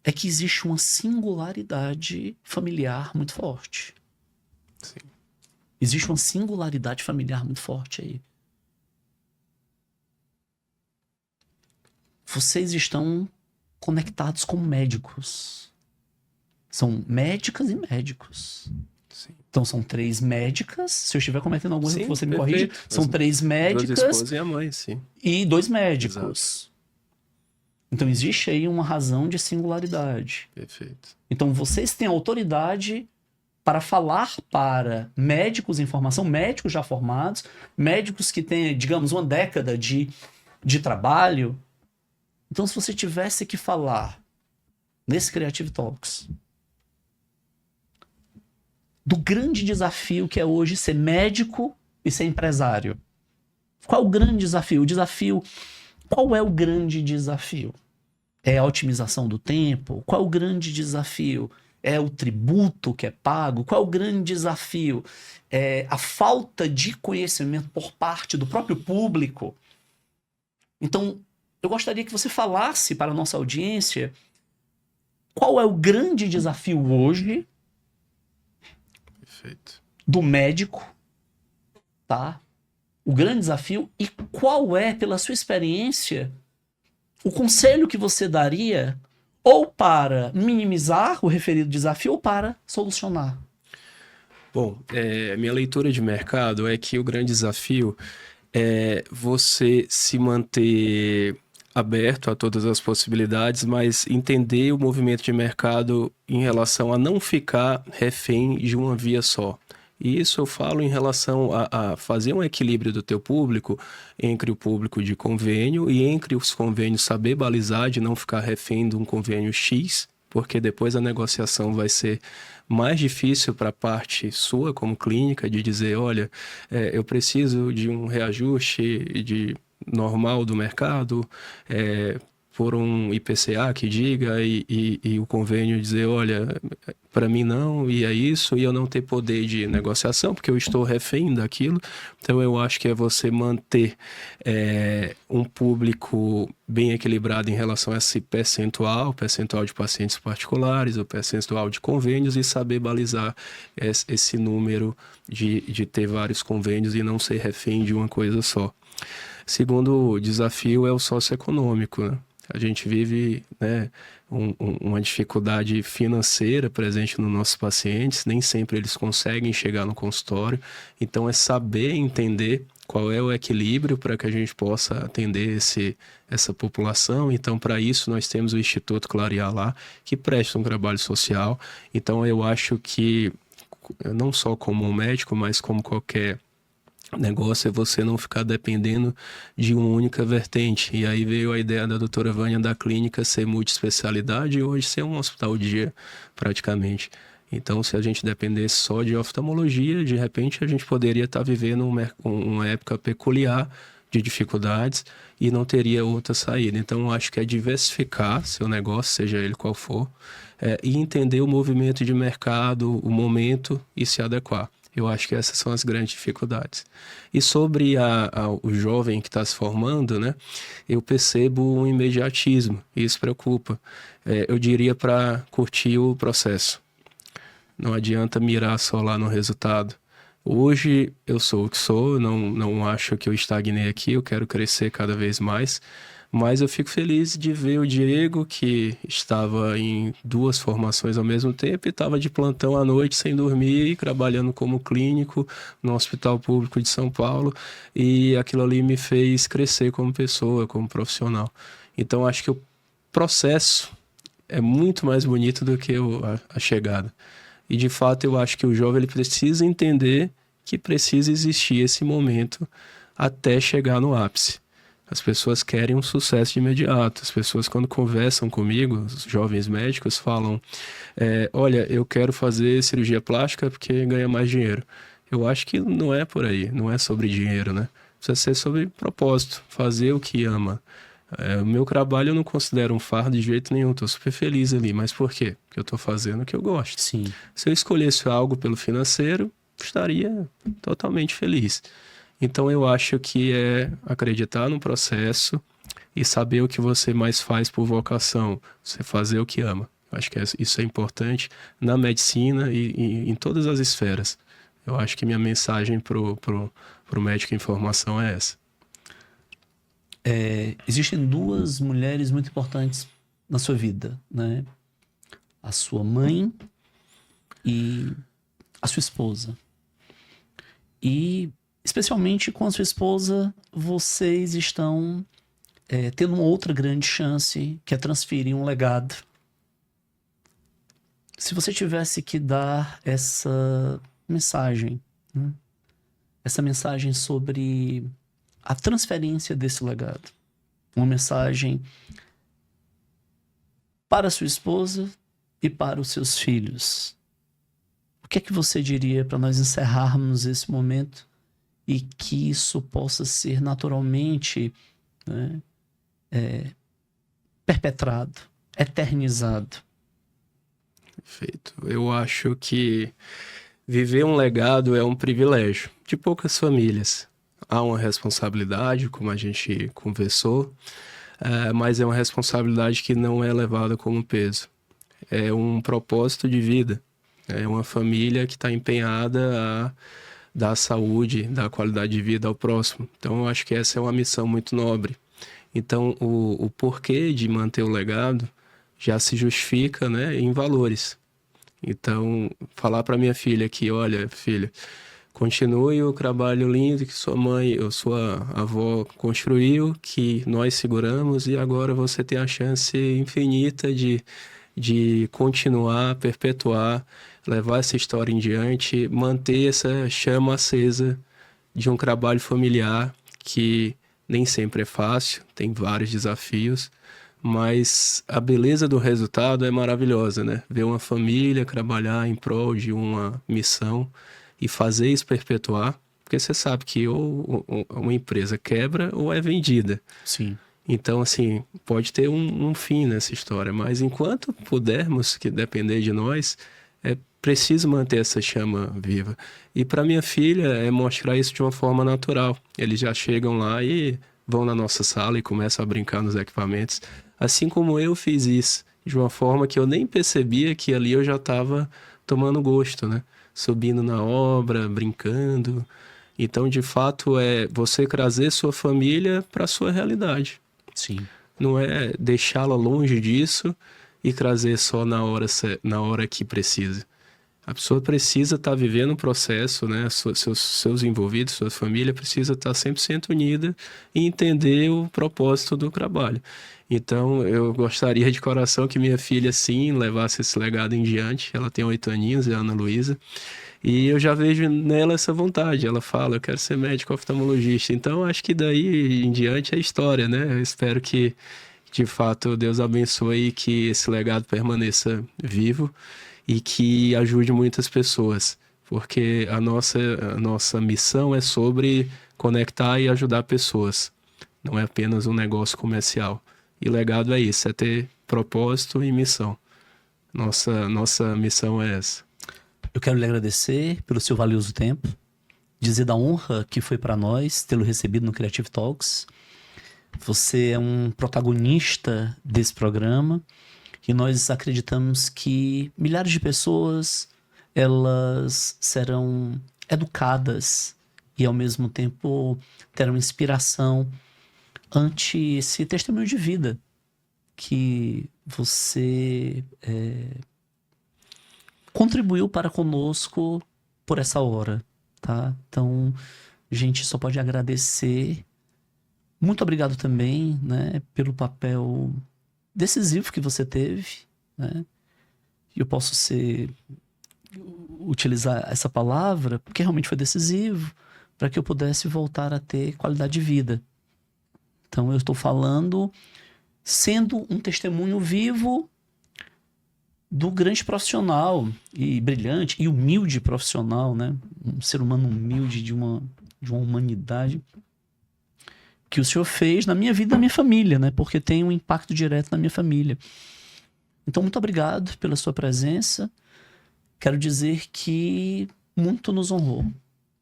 é que existe uma singularidade familiar muito forte. Sim. Existe uma singularidade familiar muito forte aí. Vocês estão conectados com médicos. São médicas e médicos. Sim. Então são 3 médicas. Se eu estiver cometendo algum erro, você me corrige. Perfeito. São 3 médicas 2 esposas e a mãe, sim. e 2 médicos. Exato. Então existe aí uma razão de singularidade. Perfeito. Então vocês têm autoridade para falar para médicos em formação, médicos já formados, médicos que têm, digamos, uma década de trabalho. Então, se você tivesse que falar nesse Creative Talks do grande desafio que é hoje ser médico e ser empresário? Qual o grande desafio? Qual é o grande desafio? É a otimização do tempo? Qual é o grande desafio? É o tributo que é pago? Qual é o grande desafio? É a falta de conhecimento por parte do próprio público? Então, eu gostaria que você falasse para a nossa audiência qual é o grande desafio hoje Perfeito. do médico, tá? O grande desafio e qual é, pela sua experiência, o conselho que você daria ou para minimizar o referido desafio ou para solucionar? Bom, minha leitura de mercado é que o grande desafio é você se manter aberto a todas as possibilidades, mas entender o movimento de mercado em relação a não ficar refém de uma via só. E isso eu falo em relação a fazer um equilíbrio do teu público entre o público de convênio e entre os convênios saber balizar de não ficar refém de um convênio X, porque depois a negociação vai ser mais difícil para a parte sua como clínica de dizer, olha, eu preciso de um reajuste de normal do mercado, por um IPCA que diga e o convênio dizer, olha, para mim não, e é isso, e eu não ter poder de negociação, porque eu estou refém daquilo. Então eu acho que é você manter um público bem equilibrado em relação a esse percentual de pacientes particulares, o percentual de convênios, e saber balizar esse número de ter vários convênios e não ser refém de uma coisa só. Segundo desafio é o socioeconômico, né? A gente vive, né, uma dificuldade financeira presente nos nossos pacientes, nem sempre eles conseguem chegar no consultório, então é saber entender qual é o equilíbrio para que a gente possa atender essa população. Então, para isso, nós temos o Instituto Clarear lá, que presta um trabalho social. Então, eu acho que, não só como médico, mas como qualquer negócio, é você não ficar dependendo de uma única vertente. E aí veio a ideia da doutora Vânia da clínica ser multiespecialidade e hoje ser um hospital de dia, praticamente. Então, se a gente dependesse só de oftalmologia, de repente a gente poderia estar vivendo uma época peculiar de dificuldades e não teria outra saída. Então, eu acho que é diversificar seu negócio, seja ele qual for, e entender o movimento de mercado, o momento e se adequar. Eu acho que essas são as grandes dificuldades. E sobre o jovem que está se formando, né, eu percebo um imediatismo, e isso preocupa. Eu diria para curtir o processo. Não adianta mirar só lá no resultado. Hoje eu sou o que sou, não acho que eu estagnei aqui, eu quero crescer cada vez mais. Mas eu fico feliz de ver o Diego, que estava em 2 formações ao mesmo tempo e estava de plantão à noite sem dormir, trabalhando como clínico no Hospital Público de São Paulo. E aquilo ali me fez crescer como pessoa, como profissional. Então acho que o processo é muito mais bonito do que a chegada. E de fato eu acho que o jovem ele precisa entender que precisa existir esse momento até chegar no ápice. As pessoas querem um sucesso de imediato. As pessoas, quando conversam comigo, os jovens médicos, falam, olha, eu quero fazer cirurgia plástica porque ganha mais dinheiro. Eu acho que não é por aí, não é sobre dinheiro, né? Precisa ser sobre propósito, fazer o que ama. O meu trabalho eu não considero um fardo de jeito nenhum, estou super feliz ali. Mas por quê? Porque eu estou fazendo o que eu gosto. Sim. Se eu escolhesse algo pelo financeiro, estaria totalmente feliz. Então eu acho que é acreditar no processo e saber o que você mais faz por vocação, você fazer o que ama. Eu acho que isso é importante na medicina e em todas as esferas. Eu acho que minha mensagem pro médico em formação é essa. Existem 2 mulheres muito importantes na sua vida, né? A sua mãe e a sua esposa. E especialmente com a sua esposa, vocês estão tendo uma outra grande chance, que é transferir um legado. Se você tivesse que dar essa mensagem, né? Essa mensagem sobre a transferência desse legado, uma mensagem para a sua esposa e para os seus filhos, o que é que você diria para nós encerrarmos esse momento e que isso possa ser naturalmente, né, perpetrado, eternizado. Perfeito. Eu acho que viver um legado é um privilégio de poucas famílias. Há uma responsabilidade, como a gente conversou, mas é uma responsabilidade que não é levada como peso. É um propósito de vida. É uma família que está empenhada a dar saúde, dar qualidade de vida ao próximo. Então, eu acho que essa é uma missão muito nobre. Então, o porquê de manter o legado já se justifica, né, em valores. Então, falar para minha filha aqui, olha, filha, continue o trabalho lindo que sua mãe ou sua avó construiu, que nós seguramos, e agora você tem a chance infinita de continuar, perpetuar, levar essa história em diante, manter essa chama acesa de um trabalho familiar que nem sempre é fácil, tem vários desafios, mas a beleza do resultado é maravilhosa, né? Ver uma família trabalhar em prol de uma missão e fazer isso perpetuar, porque você sabe que ou uma empresa quebra ou é vendida. Sim. Então, assim, pode ter um fim nessa história, mas enquanto pudermos, que depender de nós, é preciso manter essa chama viva. E para minha filha é mostrar isso de uma forma natural. Eles já chegam lá e vão na nossa sala e começam a brincar nos equipamentos, assim como eu fiz isso, de uma forma que eu nem percebia que ali eu já estava tomando gosto, né? Subindo na obra, brincando. Então, de fato, é você trazer sua família para a sua realidade. Sim. Não é deixá-la longe disso e trazer só na hora que precisa. A pessoa precisa estar vivendo um processo, né? Seus envolvidos, sua família precisa estar 100% unida e entender o propósito do trabalho. Então, eu gostaria de coração que minha filha, sim, levasse esse legado em diante. Ela tem 8 aninhos, é a Ana Luísa. E eu já vejo nela essa vontade. Ela fala, eu quero ser médico oftalmologista. Então, acho que daí em diante é história, né? Eu espero que, de fato, Deus abençoe e que esse legado permaneça vivo e que ajude muitas pessoas. Porque a nossa missão é sobre conectar e ajudar pessoas. Não é apenas um negócio comercial. E o legado é isso, é ter propósito e missão. Nossa missão é essa. Eu quero lhe agradecer pelo seu valioso tempo, dizer da honra que foi para nós tê-lo recebido no Creative Talks. Você é um protagonista desse programa e nós acreditamos que milhares de pessoas elas serão educadas e ao mesmo tempo terão inspiração ante esse testemunho de vida que você contribuiu para conosco por essa hora, tá? Então, a gente só pode agradecer. Muito obrigado também, né, pelo papel decisivo que você teve, né? Eu posso utilizar essa palavra porque realmente foi decisivo para que eu pudesse voltar a ter qualidade de vida. Então, eu estou falando sendo um testemunho vivo do grande profissional e brilhante e humilde profissional, né? Um ser humano humilde de uma humanidade que o senhor fez na minha vida e na minha família, né? Porque tem um impacto direto na minha família. Então, muito obrigado pela sua presença. Quero dizer que muito nos honrou.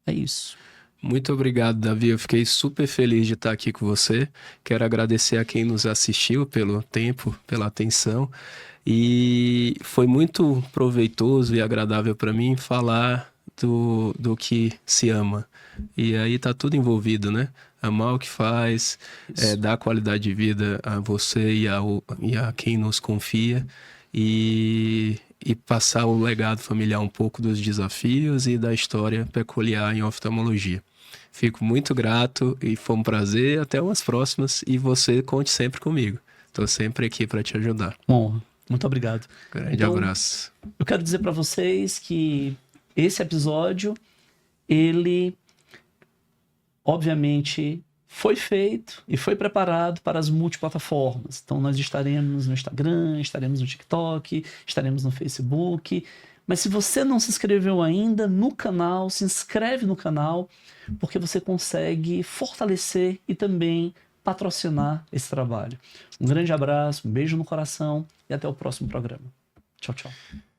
É isso. Muito obrigado, Davi. Eu fiquei super feliz de estar aqui com você. Quero agradecer a quem nos assistiu pelo tempo, pela atenção. E foi muito proveitoso e agradável para mim falar do que se ama. E aí tá tudo envolvido, né? Amar o que faz, dar qualidade de vida a você e a quem nos confia. E passar o legado familiar um pouco dos desafios e da história peculiar em oftalmologia. Fico muito grato e foi um prazer. Até umas próximas e você conte sempre comigo. Estou sempre aqui para te ajudar. Bom, muito obrigado. Grande abraço. Eu quero dizer para vocês que esse episódio, ele obviamente foi feito e foi preparado para as multiplataformas. Então nós estaremos no Instagram, estaremos no TikTok, estaremos no Facebook, Mas se você não se inscreveu ainda no canal, se inscreve no canal, porque você consegue fortalecer e também patrocinar esse trabalho. Um grande abraço, um beijo no coração e até o próximo programa. Tchau, tchau.